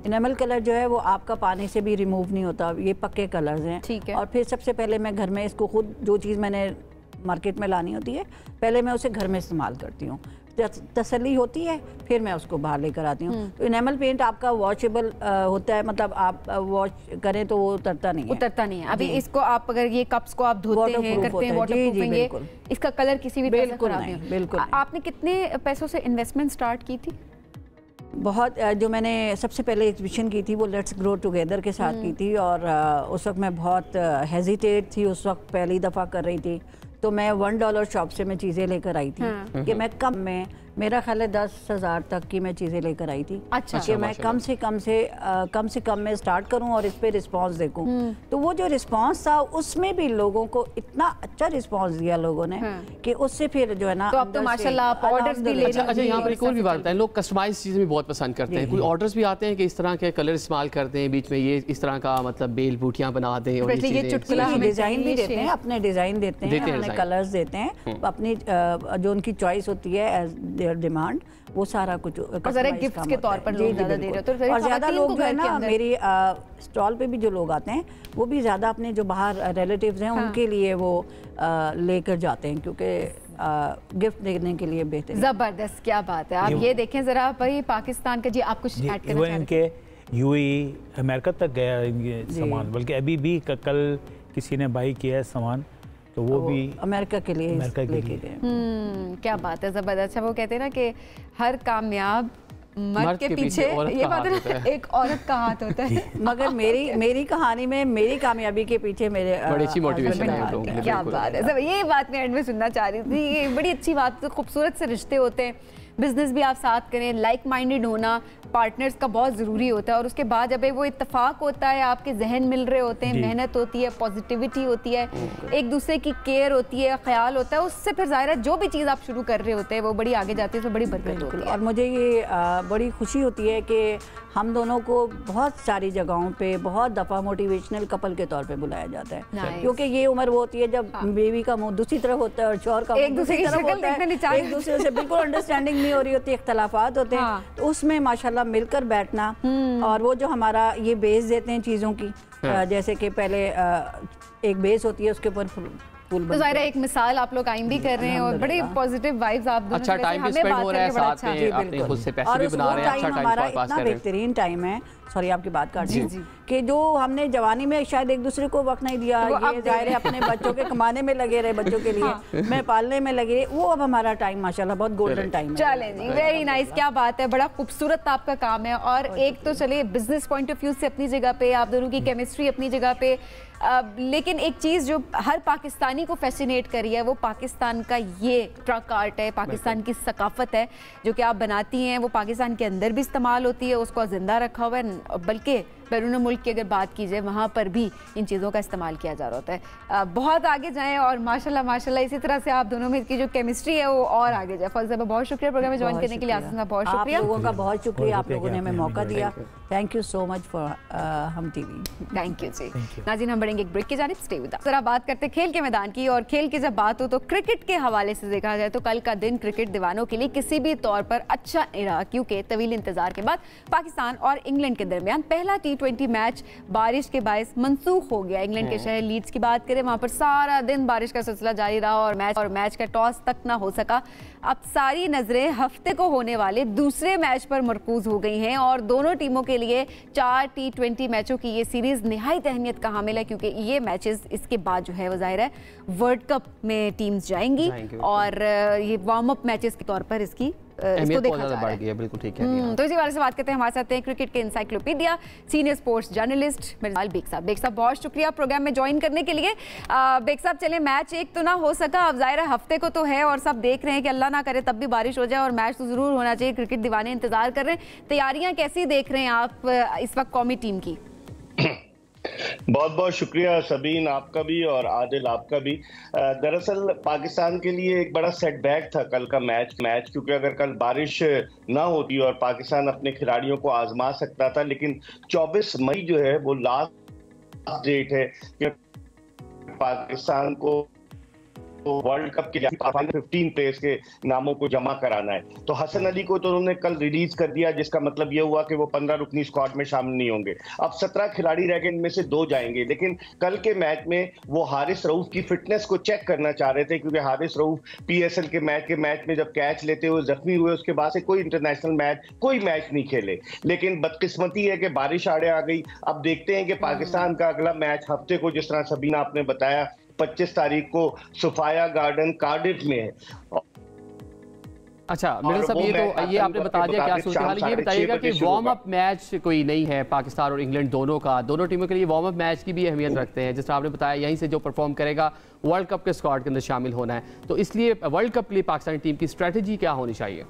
एनामल कलर जो है वो आपका पानी से भी रिमूव नहीं होता, ये पक्के कलर्स हैं। ठीक है। और फिर सबसे पहले मैं घर में इसको खुद, जो चीज़ मैंने मार्केट में लानी होती है, पहले मैं उसे घर में इस्तेमाल करती हूँ, तसल्ली होती है, फिर मैं उसको बाहर लेकर आती हूँ। तो एनामल पेंट आपका वॉशेबल होता है, मतलब आप वॉश करें तो वो उतरता नहीं है। अभी इसको आप अगर ये कप्स को आप धोते हैं, करते हैं, वाटरप्रूफ, इसका कलर किसी भी तरह से खराब नहीं। बिल्कुल। आपने कितने पैसों से इन्वेस्टमेंट स्टार्ट की थी? बहुत जो मैंने सबसे पहले एग्जीबिशन की थी वो लेट्स ग्रो टुगेदर के साथ की थी, और उस वक्त मैं बहुत हेजिटेट थी, उस वक्त पहली दफ़ा कर रही थी। तो मैं $1 शॉप से मैं चीज़ें लेकर आई थी कि मैं कम में, मेरा ख्याल है 10,000 तक की मैं चीज़ें लेकर आई थी। अच्छा, कि मैं कम से कम में स्टार्ट करूं और इस पे रिस्पांस देखूं। तो वो जो रिस्पांस था उसमें भी लोगों को इतना अच्छा रिस्पांस दिया लोगों ने कि उससे फिर जो है ना, तो अब तो माशाल्लाह आप ऑर्डर्स भी ले रहे हैं। अच्छा, यहाँ पर एक और भी बात बताएं, लोग कस्टमाइज चीज़ें भी बहुत पसंद करते हैं। कोई ऑर्डर्स भी आते हैं कि इस तरह के कलर इस्तेमाल करते हैं, बीच में ये इस तरह का मतलब बेल बूटियाँ बना दें और ये चुटकुला हम डिज़ाइन भी देते हैं, अपने डिज़ाइन देते हैं, अपने कलर्स देते हैं, अपनी जो उनकी चॉइस होती है एज देयर डिमांड, वो सारा कुछ गिफ्ट्स के तौर पर लोग ज़्यादा दे रहे हैं। और ज़्यादा लोग जो है ना, मेरी स्टॉल पे भी जो लोग आते हैं वो भी ज़्यादा अपने जो बाहर रिलेटिव्स हैं उनके लिए वो लेकर जाते हैं, क्योंकि गिफ्ट देने के लिए बेहतर। ज़बरदस्त, क्या बात है। आप ये देखें ज़रा भाई, पाकिस्तान का जी आप कुछ ऐड करना चाह रहे हैं? यूएई अमेरिका तक गया ये सामान, बल्कि अभी भी कल किसी ने बाई किया है सामान, तो वो भी अमेरिका के लिए लेके गए। क्या बात है, ज़बरदस्त। अच्छा, वो कहते हैं ना कि हर कामयाब मर्द के पीछे ये बात है ना, एक औरत का हाथ होता है। मगर मेरी कहानी में मेरी कामयाबी के पीछे मेरे बड़ी अच्छी मोटिवेशन है। क्या बात है, ये बात मैं एंड में सुनना चाह रही थी। ये बड़ी अच्छी बात, तो खूबसूरत से रिश्ते होते हैं, बिजनेस भी आप साथ करें, लाइक माइंडेड होना पार्टनर्स का बहुत ज़रूरी होता है। और उसके बाद जब वो इत्तेफाक होता है, आपके जहन मिल रहे होते हैं, मेहनत होती है, पॉजिटिविटी होती है, एक दूसरे की केयर होती है, ख्याल होता है, उससे फिर ज़ाहिर है जो भी चीज़ आप शुरू कर रहे होते हैं वो बड़ी आगे जाती है, उसमें बड़ी बरकत होती है। और मुझे ये बड़ी खुशी होती है कि हम दोनों को बहुत सारी जगहों पे बहुत दफ़ा मोटिवेशनल कपल के तौर पे बुलाया जाता है, क्योंकि ये उम्र वो होती है जब बीवी का मुंह दूसरी तरफ होता है और शौहर का एक दूसरे की शक्ल देखने नहीं चाहते, एक दूसरे से बिल्कुल अंडरस्टैंडिंग नहीं हो रही होती, इख्तलाफात होते हैं, तो उसमें माशाल्लाह मिलकर बैठना। और वो जो हमारा ये बेस देते हैं चीज़ों की, जैसे कि पहले एक बेस होती है, उसके ऊपर तो ज़ाहिर है एक मिसाल आप लोग कायम भी कर रहे हैं और बड़ी पॉजिटिव वाइब्स आप दोनों अच्छा टाइम भी स्पेंड हो रहा है साथ में, अपने खुद से पैसे भी बना रहे हैं, अच्छा टाइम पास कर रहे हैं। बेहतरीन टाइम है, सॉरी आपकी बात काट दी, कि जो हमने जवानी में शायद एक दूसरे को वक्त नहीं दिया, ये ज़ाहिर है अपने बच्चों के कमाने में लगे रहे, बच्चों के लिए मैं पालने में लगे रहे, वो अब हमारा टाइम माशाल्लाह बहुत गोल्डन टाइम है। चलें जी, वेरी नाइस, क्या बात है, बड़ा खूबसूरत आपका काम है। और एक तो चलिए बिजनेस पॉइंट ऑफ व्यू से अपनी जगह पे, आप दोनों की केमिस्ट्री अपनी जगह पे, लेकिन एक चीज़ जो हर पाकिस्तानी को फैसिनेट करी है वो पाकिस्तान का ये ट्रक आर्ट है, पाकिस्तान की सकाफत है जो कि आप बनाती हैं, वो पाकिस्तान के अंदर भी इस्तेमाल होती है, उसको ज़िंदा रखा हुआ है, बल्कि बैरून मुल्क की अगर बात की जाए वहाँ पर भी इन चीज़ों का इस्तेमाल किया जा रहा होता है। बहुत आगे जाएं और माशाल्लाह माशाल्लाह इसी तरह से आप दोनों में की जो केमिस्ट्री है वो और आगे जाए। फौज़ साहब बहुत शुक्रिया प्रोग्राम में ज्वाइन करने के लिए, आसिफ साहब बहुत शुक्रिया, आप लोगों का बहुत शुक्रिया, आप लोगों ने हमें मौका दिया, thank you so much for हम टीवी। थैंक यू जी। नाज़रीन, हम बढ़ेंगे एक ब्रेक की जानिब, स्टे विद अस। जरा बात करते हैं खेल के मैदान की, और खेल की जब बात हो तो क्रिकेट के हवाले से देखा जाए तो कल का दिन क्रिकेट दीवानों के लिए किसी भी तौर पर अच्छा नहीं रहा, क्योंकि तवील इंतजार के बाद पाकिस्तान और इंग्लैंड के दरमियान पहला T20 मैच बारिश के बायस मंसूख हो गया। इंग्लैंड के शहर लीड्स की बात करें, वहां पर सारा दिन बारिश का सिलसिला जारी रहा और मैच का टॉस तक ना हो सका। अब सारी नजरें हफ्ते को होने वाले दूसरे मैच पर मरकूज हो गई हैं और दोनों टीमों के लिए 4 T20 मैचों की ये सीरीज निहायत अहमियत का हामिल है, क्योंकि ये मैचेस इसके बाद जो है वो जाहिर है वर्ल्ड कप में टीम्स जाएंगी और ये वार्म अप मैचेस के तौर पर इसकी इसको देखा जा रहा है। बिल्कुल ठीक है। तो इसी बारे से बात करते हैं, हमारे साथ हैं क्रिकेट के इंसाइक्लोपीडिया सीनियर स्पोर्ट्स जर्नलिस्ट मिर्जाल बेग साहब। बेग साहब बहुत शुक्रिया प्रोग्राम में ज्वाइन करने के लिए। बेग साहब चले, मैच एक तो ना हो सका, अब जाहिर है हफ्ते को तो है और सब देख रहे हैं कि अल्लाह ना करे तब भी बारिश हो जाए और मैच तो जरूर होना चाहिए, क्रिकेट दीवाने इंतजार कर रहे हैं। तैयारियां कैसी देख रहे हैं आप इस वक्त कौमी टीम की? बहुत बहुत शुक्रिया सबीन, आपका भी और आदिल आपका भी। दरअसल पाकिस्तान के लिए एक बड़ा सेटबैक था कल का मैच, क्योंकि अगर कल बारिश ना होती और पाकिस्तान अपने खिलाड़ियों को आजमा सकता था, लेकिन 24 मई जो है वो लास्ट डेट है कि पाकिस्तान को वर्ल्ड कप के लिए 15 प्लेयर्स के नामों को जमा कराना है। तो हसन अली को तो उन्होंने कल रिलीज कर दिया, जिसका मतलब ये हुआ कि वो 15 रुकनी स्क्वाड में शामिल नहीं होंगे। अब 17 खिलाड़ी रह गए, इनमें से 2 जाएंगे, लेकिन कल के मैच में वो हारिस रऊफ की फिटनेस को चेक करना चाह रहे थे, क्योंकि हारिस रऊफ PSL के मैच में जब कैच लेते हुए जख्मी हुए, उसके बाद से कोई इंटरनेशनल कोई मैच नहीं खेले। लेकिन बदकिस्मती है कि बारिश आड़े आ गई। अब देखते हैं कि पाकिस्तान का अगला मैच हफ्ते को, जिस तरह सबीना आपने बताया, 25 तारीख को सुफाया गार्डन कार्डिफ में है। अच्छा मिर्जा साहब, ये आपने बता दिया क्या सूरत हाल। ये बताइएगा कि वार्म अप मैच कोई नहीं है पाकिस्तान और इंग्लैंड दोनों का, दोनों टीमों के लिए वार्म अप मैच की भी अहमियत रखते हैं। जिस तरह आपने बताया यहीं से जो परफॉर्म करेगा वर्ल्ड कप के स्क्वाड के अंदर शामिल होना है, तो इसलिए वर्ल्ड कप के लिए पाकिस्तानी टीम की स्ट्रेटजी क्या होनी चाहिए?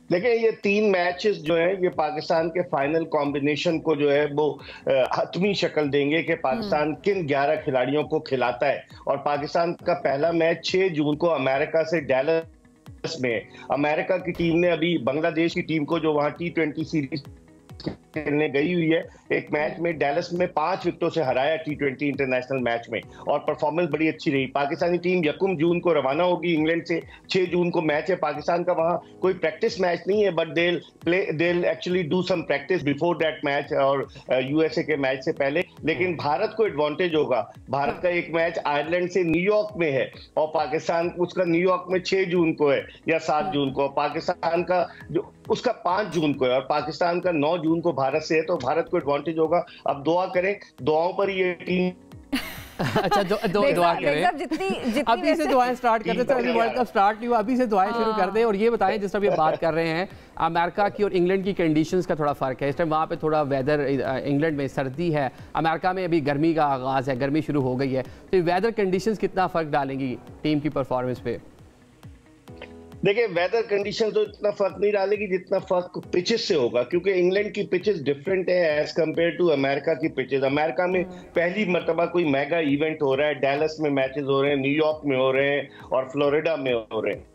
देखिए ये 3 मैचेस जो है ये पाकिस्तान के फाइनल कॉम्बिनेशन को जो है वो हतमी शक्ल देंगे कि पाकिस्तान किन 11 खिलाड़ियों को खिलाता है। और पाकिस्तान का पहला मैच 6 जून को अमेरिका से डैलस में, अमेरिका की टीम ने अभी बांग्लादेश की टीम को जो वहां T20 सीरीज खेलने गई हुई है, एक मैच में डैलस में 5 विकेटों से हराया T20 इंटरनेशनल मैच में, और परफॉर्मेंस बड़ी अच्छी रही। पाकिस्तानी टीम 1 जून को रवाना होगी इंग्लैंड से, 6 जून को मैच है पाकिस्तान का। वहां कोई प्रैक्टिस मैच नहीं है, but they'll actually do some practice before that match और यूएसए के मैच से पहले। लेकिन भारत को एडवांटेज होगा, भारत का एक मैच आयरलैंड से न्यूयॉर्क में है और पाकिस्तान उसका न्यूयॉर्क में 6 जून को है या 7 जून को, पाकिस्तान का जो उसका 5 जून को है और पाकिस्तान का 9 जून को भारत से है, तो भारत को एडवांटेज होगा। अब दुआ करें, दुआओं पर ये टीम अच्छा दुआ करें, अभी से दुआएं स्टार्ट कर देते हैं। अभी वर्ल्ड कप स्टार्ट नहीं हुआ, अभी से दुआएं शुरू कर दें। और ये बताएं, जिस तरह बात कर रहे हैं अमेरिका की और इंग्लैंड की कंडीशंस का थोड़ा फर्क है। इस टाइम वहाँ पे थोड़ा वेदर, इंग्लैंड में सर्दी है, अमेरिका में अभी गर्मी का आगाज़ है, गर्मी शुरू हो गई है, तो ये वेदर कंडीशंस कितना फ़र्क डालेंगी टीम की परफॉर्मेंस पे? देखिए वेदर कंडीशन तो इतना फर्क नहीं डालेगी जितना फर्क पिचेस से होगा, क्योंकि इंग्लैंड की पिचेस डिफरेंट है एज कंपेयर टू अमेरिका की पिचेस। अमेरिका में पहली मर्तबा कोई मेगा इवेंट हो रहा है, डैलस में मैचेस हो रहे हैं, न्यूयॉर्क में हो रहे हैं और फ्लोरिडा में हो रहे हैं,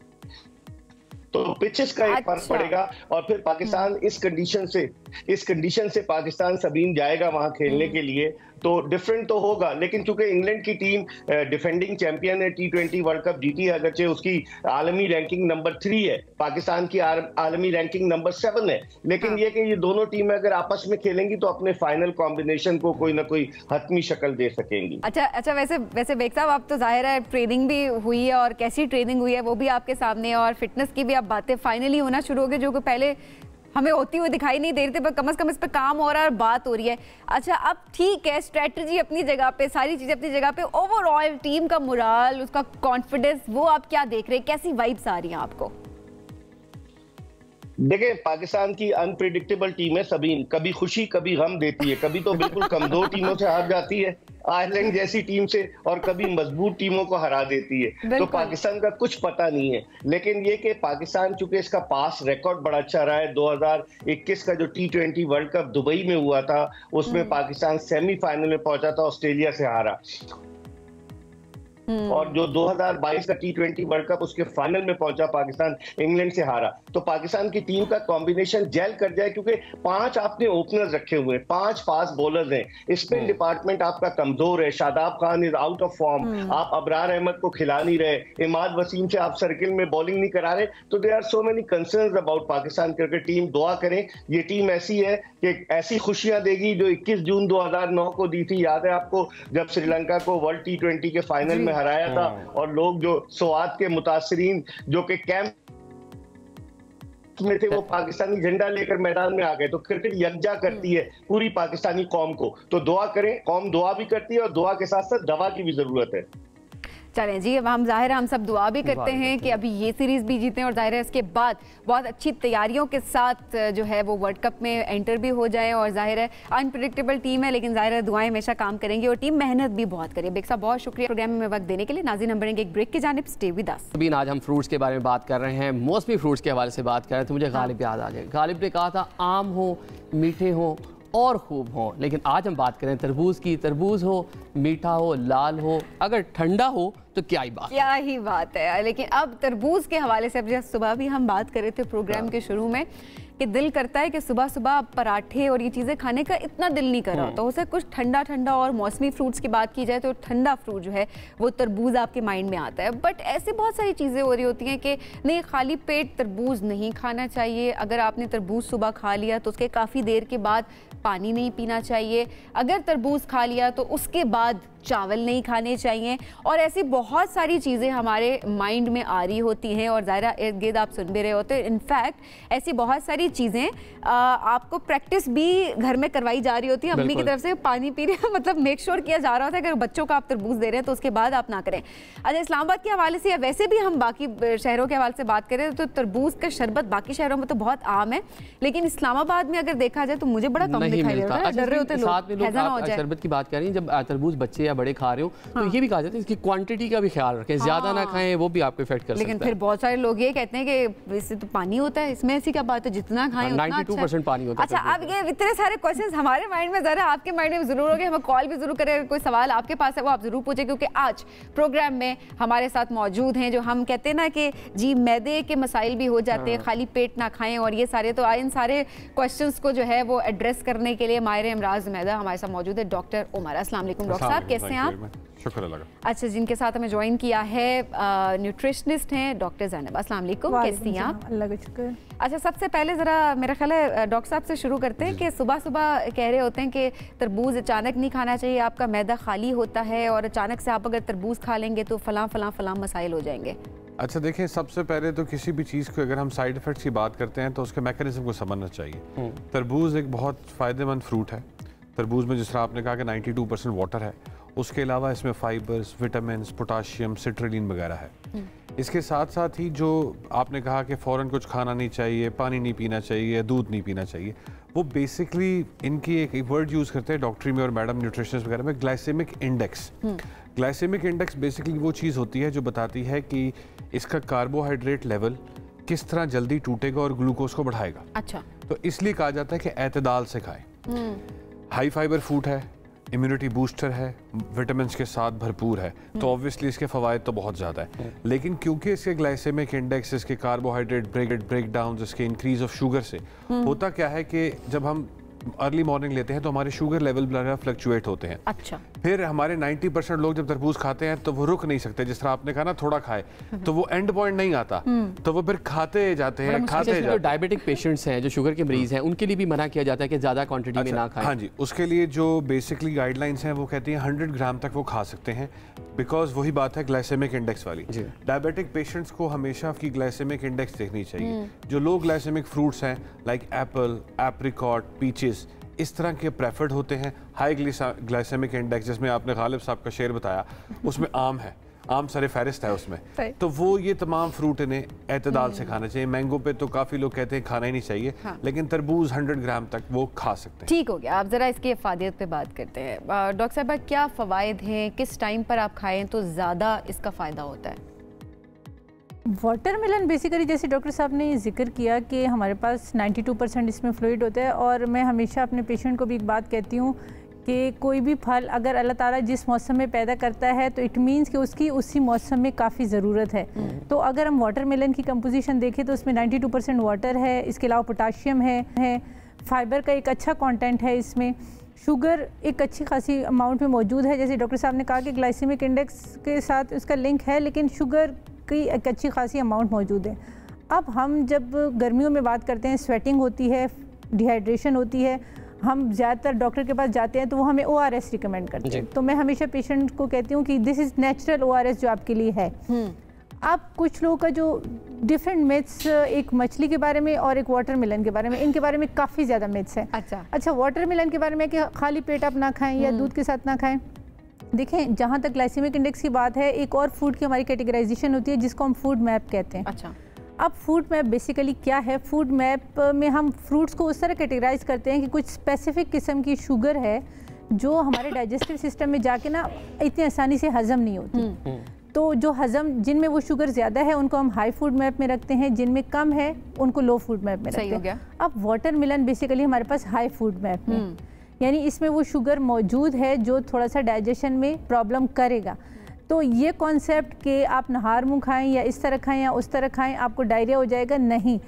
तो पिचेस का एक फर्क पड़ेगा। और फिर पाकिस्तान इस कंडीशन से पाकिस्तान सबीन जाएगा वहां खेलने के लिए, तो डिफरेंट तो होगा। लेकिन चूंकि इंग्लैंड की टीम डिफेंडिंग चैंपियन है, T20 वर्ल्ड कप जीती है, अगरचे उसकी आलमी रैंकिंग नंबर 3 है, पाकिस्तान की आलमी रैंकिंग नंबर 7 है, लेकिन ये कि ये दोनों टीमें अगर आपस में खेलेंगी तो अपने फाइनल कॉम्बिनेशन को कोई ना कोई हतमी शक्ल दे सकेंगी। अच्छा वैसे बेग साहब, आप तो जाहिर है ट्रेनिंग भी हुई है और कैसी ट्रेनिंग हुई है वो भी आपके सामने है, और फिटनेस की भी आप बातें फाइनली होना शुरू हो गई, जो कि पहले हमें होती हुई दिखाई नहीं दे रही थी, पर कम से कम इस पर काम हो रहा है और बात हो रही है। अच्छा अब ठीक है, स्ट्रेटजी अपनी जगह पे, सारी चीजें अपनी जगह पे, ओवरऑल टीम का मोराल, उसका कॉन्फिडेंस, वो आप क्या देख रहे हैं, कैसी वाइब्स आ रही हैं आपको? देखिए पाकिस्तान की अनप्रिडिक्टेबल टीम है सबीन, कभी खुशी कभी गम देती है, कभी तो बिल्कुल कमजोर टीमों से हार जाती है आयरलैंड जैसी टीम से, और कभी मजबूत टीमों को हरा देती है। तो पाकिस्तान का कुछ पता नहीं है, लेकिन ये कि पाकिस्तान चूंकि इसका पास रिकॉर्ड बड़ा अच्छा रहा है, 2021 का जो T20 वर्ल्ड कप दुबई में हुआ था उसमें पाकिस्तान सेमीफाइनल में पहुंचा था, ऑस्ट्रेलिया से हारा, और जो 2022 का T20 वर्ल्ड कप उसके फाइनल में पहुंचा पाकिस्तान, इंग्लैंड से हारा। तो पाकिस्तान की टीम का कॉम्बिनेशन जेल कर जाए, क्योंकि 5 आपने ओपनर्स रखे हुए हैं, 5 फास्ट बॉलर्स हैं, स्पिन डिपार्टमेंट आपका कमजोर है, Shadab Khan is out of form, आप अबरार अहमद को खिला नहीं रहे, इमाद वसीम से आप सर्किल में बॉलिंग नहीं करा रहे, तो there are so many concerns about Pakistan cricket team. दुआ करें ये टीम ऐसी है कि ऐसी खुशियां देगी जो 21 जून 2009 को दी थी, याद है आपको, जब श्रीलंका को वर्ल्ड T20 के फाइनल में हराया था, और लोग जो स्वाद के मुतासरीन जो कि कैंप में थे वो पाकिस्तानी झंडा लेकर मैदान में आ गए। तो क्रिकेट यकजा करती है पूरी पाकिस्तानी कौम को, तो दुआ करें, कौम दुआ भी करती है और दुआ के साथ साथ दवा की भी जरूरत है। चलें जी, अब हम जाहिर है हम सब दुआ भी करते हैं कि अभी ये सीरीज भी जीतें, और जाहिर है इसके बाद बहुत अच्छी तैयारियों के साथ जो है वो वर्ल्ड कप में एंटर भी हो जाए। और जाहिर है अनप्रेडिक्टेबल टीम है, लेकिन जाहिर है दुआएं हमेशा काम करेंगी और टीम मेहनत भी बहुत करे। बेग साहब बहुत शुक्रिया प्रोग्राम में वक्त देने के लिए। नाज़रीन हम बढ़ेंगे एक ब्रेक की जानिब, स्टे विद अस। सबीन, आज हम फ्रूट्स के बारे में बात कर रहे हैं, मौसमी फ्रूट्स के हवाले से बात कर रहे हैं, तो मुझे गालिब याद आ जाए। गालिब ने कहा था आम हो, मीठे हो और खूब हो, लेकिन आज हम बात करें तरबूज की। तरबूज हो, मीठा हो, लाल हो, अगर ठंडा हो तो क्या ही बात है। लेकिन अब तरबूज के हवाले से, अब जैसे सुबह भी हम बात कर रहे थे प्रोग्राम के शुरू में कि दिल करता है कि सुबह सुबह पराठे और ये चीज़ें खाने का इतना दिल नहीं कर रहा होता, उसे कुछ ठंडा ठंडा, और मौसमी फ्रूट्स की बात की जाए तो ठंडा फ्रूट जो है वो तरबूज आपके माइंड में आता है। बट ऐसे बहुत सारी चीज़ें हो रही होती हैं कि नहीं, खाली पेट तरबूज नहीं खाना चाहिए। अगर आपने तरबूज सुबह खा लिया तो उसके काफ़ी देर के बाद पानी नहीं पीना चाहिए। अगर तरबूज खा लिया तो उसके बाद चावल नहीं खाने चाहिए, और ऐसी बहुत सारी चीज़ें हमारे माइंड में आ रही होती हैं और ज़ाहिर इर्द गिर्द आप सुन भी रहे होते हैं। इनफैक्ट ऐसी बहुत सारी चीज़ें आपको प्रैक्टिस भी घर में करवाई जा रही होती है अम्मी की तरफ से। पानी पी रहे मतलब मेक श्योर किया जा रहा होता है कि अगर बच्चों का आप तरबूज दे रहे हैं तो उसके बाद आप ना करें। अच्छा, इस्लामाबाद के हवाले से या वैसे भी हम बाकी शहरों के हवाले से बात करें तो तरबूज का शरबत बाकी शहरों में तो बहुत आम है, लेकिन इस्लामाबाद में अगर देखा जाए तो मुझे बड़ा कम दिखाई देता है। डर रहे होते लोग शरबत की बात कर रही हैं, जब तरबूज बच्चे या बड़े खा रहे हो तो ये भी कहा जाता है इसकी क्वांटिटी का भी ख्याल रखें, ज्यादा ना खाएं, वो भी आपको इफेक्ट कर सकता है। लेकिन फिर बहुत सारे लोग ये कहते हैं कि इससे तो पानी होता है, इसमें ऐसी क्या बात है, जितना खाएं उतना 92% पानी होता है। अच्छा, अब ये इतने सारे क्वेश्चंस हमारे माइंड में, जरा आपके माइंड में जरूर होंगे, हमें कॉल भी जरूर करें, कोई सवाल आपके पास है वो आप जरूर पूछें, क्योंकि आज प्रोग्राम में हमारे साथ मौजूद हैं जो हम कहते हैं ना कि जी मैदे के मसाइल भी हो जाते हैं, खाली पेट ना खाएं और ये सारे, तो इन सारे क्वेश्चंस को जो है वो एड्रेस करने के लिए माहिर अमराज मैदा हमारे साथ मौजूद है डॉक्टर उमर। अस्सलाम वालेकुम डॉक्टर साहब, कैसे हैं आप? शुक्र अल्लाह का। अच्छा, जिनके साथ हमें ज्वाइन किया है न्यूट्रिशनिस्ट हैं डॉक्टर ज़ैनब। अस्सलाम वालेकुम, कैसी हैं आप? अल्लाह का शुक्र। अच्छा, सबसे पहले ज़रा मेरा ख्याल है डॉक्टर साहब से शुरू करते हैं कि सुबह सुबह कह रहे होते हैं कि तरबूज अचानक नहीं खाना चाहिए, आपका मैदा खाली होता है और अचानक से आप अगर तरबूज खा लेंगे तो फलां फलां फलां मसाइल हो जाएंगे। अच्छा देखें, सबसे पहले तो किसी भी चीज़ को अगर हम साइड इफ़ेक्ट्स की बात करते हैं तो उसके मैकेनिज्म को समझना चाहिए। तरबूज एक बहुत फ़ायदेमंद फ्रूट है। तरबूज में जिस तरह आपने कहा कि 92% वाटर है, उसके अलावा इसमें फाइबर्स, विटामिन, पोटाशियम, सिट्रलिन वगैरह है। इसके साथ साथ ही जो आपने कहा कि फ़ौरन कुछ खाना नहीं चाहिए, पानी नहीं पीना चाहिए, दूध नहीं पीना चाहिए, वो बेसिकली इनकी एक वर्ड यूज़ करते हैं डॉक्टरी में और मैडम न्यूट्रिशनिस्ट वगैरह में, glycaemic index. Glycaemic index basically वो चीज़ होती है जो बताती है कि इसका कार्बोहाइड्रेट लेवल किस तरह जल्दी टूटेगा और ग्लूकोज को बढ़ाएगा। अच्छा, तो इसलिए कहा जाता है कि एतदाल से खाएं। हाई फाइबर फूड है, इम्यूनिटी बूस्टर है, विटामिन के साथ भरपूर है, तो ऑब्वियसली इसके फ़वाद तो बहुत ज़्यादा है। लेकिन क्योंकि इसके ग्लाइसेमिक इंडेक्स, इसके कार्बोहाइड्रेट ब्रेक डाउन, इसके इंक्रीज ऑफ शुगर से होता क्या है कि जब हम अर्ली मॉर्निंग लेते हैं तो हमारे शुगर लेवल फ्लक्चुएट होते हैं। अच्छा, फिर हमारे 90% लोग जब तरबूज खाते हैं तो वो रुक नहीं सकते, जिस तरह आपने कहा ना थोड़ा खाए तो वो एंड पॉइंट नहीं आता, तो वो फिर खाते जाते हैं खाते जाते हैं। जो डायबिटिक पेशेंट्स हैं, जो शुगर के मरीज हैं, उनके लिए भी मना किया जाता है कि ज़्यादा क्वांटिटी में ना खाएं। हाँ जी, उसके लिए जो बेसिकली गाइडलाइंस हैं वो कहती हैं 100 ग्राम तक वो खा सकते हैं, बिकॉज वही बात है ग्लाइसेमिक इंडेक्स वाली। डायबिटिक पेशेंट्स को हमेशा आपकी ग्लाइसेमिक इंडेक्स देखनी चाहिए। जो लो ग्लाइसेमिक फ्रूट्स हैं लाइक एप्पल, एप्रिकॉट, पीचेस, इस तरह के प्रेफर्ड होते हैं। हाई ग्लाइसेमिक इंडेक्स जिसमें आपने गालिब साहब का शेर बताया, उसमें आम है, आम सरे फहरिस्त है उसमें, तो वो ये तमाम फ्रूट इन्हें एतदाल से खाना चाहिए। मैंगो पे तो काफ़ी लोग कहते हैं खाना ही नहीं चाहिए, लेकिन तरबूज 100 ग्राम तक वो खा सकते हैं। ठीक हो गया, आप ज़रा इसकी अफादियत पे बात करते हैं। डॉक्टर साहब, क्या फ़वाइद हैं, किस टाइम पर आप खाएँ तो ज़्यादा इसका फ़ायदा होता है? वाटरमेलन बेसिकली जैसे डॉक्टर साहब ने जिक्र किया कि हमारे पास 92% इसमें फ्लूइड होता है, और मैं हमेशा अपने पेशेंट को भी एक बात कहती हूँ कि कोई भी फल अगर अल्लाह ताला जिस मौसम में पैदा करता है तो इट मीन्स कि उसकी उसी मौसम में काफ़ी ज़रूरत है। तो अगर हम वाटरमेलन की कंपोजिशन देखें तो उसमें 92% वाटर है, इसके अलावा पोटाशियम है, फाइबर का एक अच्छा कंटेंट है, इसमें शुगर एक अच्छी खासी अमाउंट में मौजूद है। जैसे डॉक्टर साहब ने कहा कि ग्लाइसेमिक इंडेक्स के साथ उसका लिंक है, लेकिन शुगर की एक अच्छी खासी अमाउंट मौजूद है। अब हम जब गर्मियों में बात करते हैं, स्वेटिंग होती है, डिहाइड्रेशन होती है, हम ज़्यादातर डॉक्टर के पास जाते हैं तो वो हमें ORS रिकमेंड करते हैं। तो मैं हमेशा पेशेंट को कहती हूँ कि दिस इज़ नेचुरल ORS जो आपके लिए है। अब कुछ लोगों का जो डिफरेंट मिथ्स, एक मछली के बारे में और एक वाटरमेलन के बारे में, इनके बारे में काफ़ी ज़्यादा मिथ्स हैं। अच्छा, वाटरमेलन के बारे में कि खाली पेट आप ना खाएं या दूध के साथ ना खाएं। देखें, जहाँ तक ग्लाइसेमिक इंडेक्स की बात है, एक और फूड की हमारी कैटेगराइजेशन होती है जिसको हम फूड मैप कहते हैं। अच्छा, अब फूड मैप बेसिकली क्या है? फूड मैप में हम फ्रूट्स को उस तरह कैटेगराइज करते हैं कि कुछ स्पेसिफिक किस्म की शुगर है जो हमारे डाइजेस्टिव सिस्टम में जाके ना इतनी आसानी से हजम नहीं होती। तो जो हजम, जिनमें वो शुगर ज़्यादा है उनको हम हाई फूड मैप में रखते हैं, जिनमें कम है उनको लो फूड मैप में रखते हैं। अब वाटरमेलन बेसिकली हमारे पास हाई फूड मैप में, यानी इसमें वो शुगर मौजूद है जो थोड़ा सा डाइजेशन में प्रॉब्लम करेगा। तो ये कॉन्सेप्ट कि आप नहार मुँह खाएं या इस तरह खाएं या उस तरह खाएं आपको डायरिया हो जाएगा, नहीं।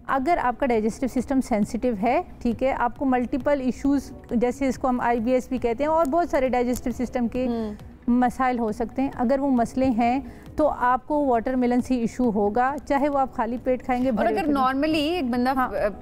अगर आपका डाइजेस्टिव सिस्टम सेंसिटिव है, ठीक है, आपको मल्टीपल इश्यूज़ जैसे इसको हम IBS भी कहते हैं और बहुत सारे डाइजेस्टिव सिस्टम के मसाइल हो सकते हैं। अगर वो मसले हैं तो आपको वाटरमेलन से इशू होगा, चाहे वो आप खाली पेट खाएंगे। और अगर नॉर्मली एक बंदा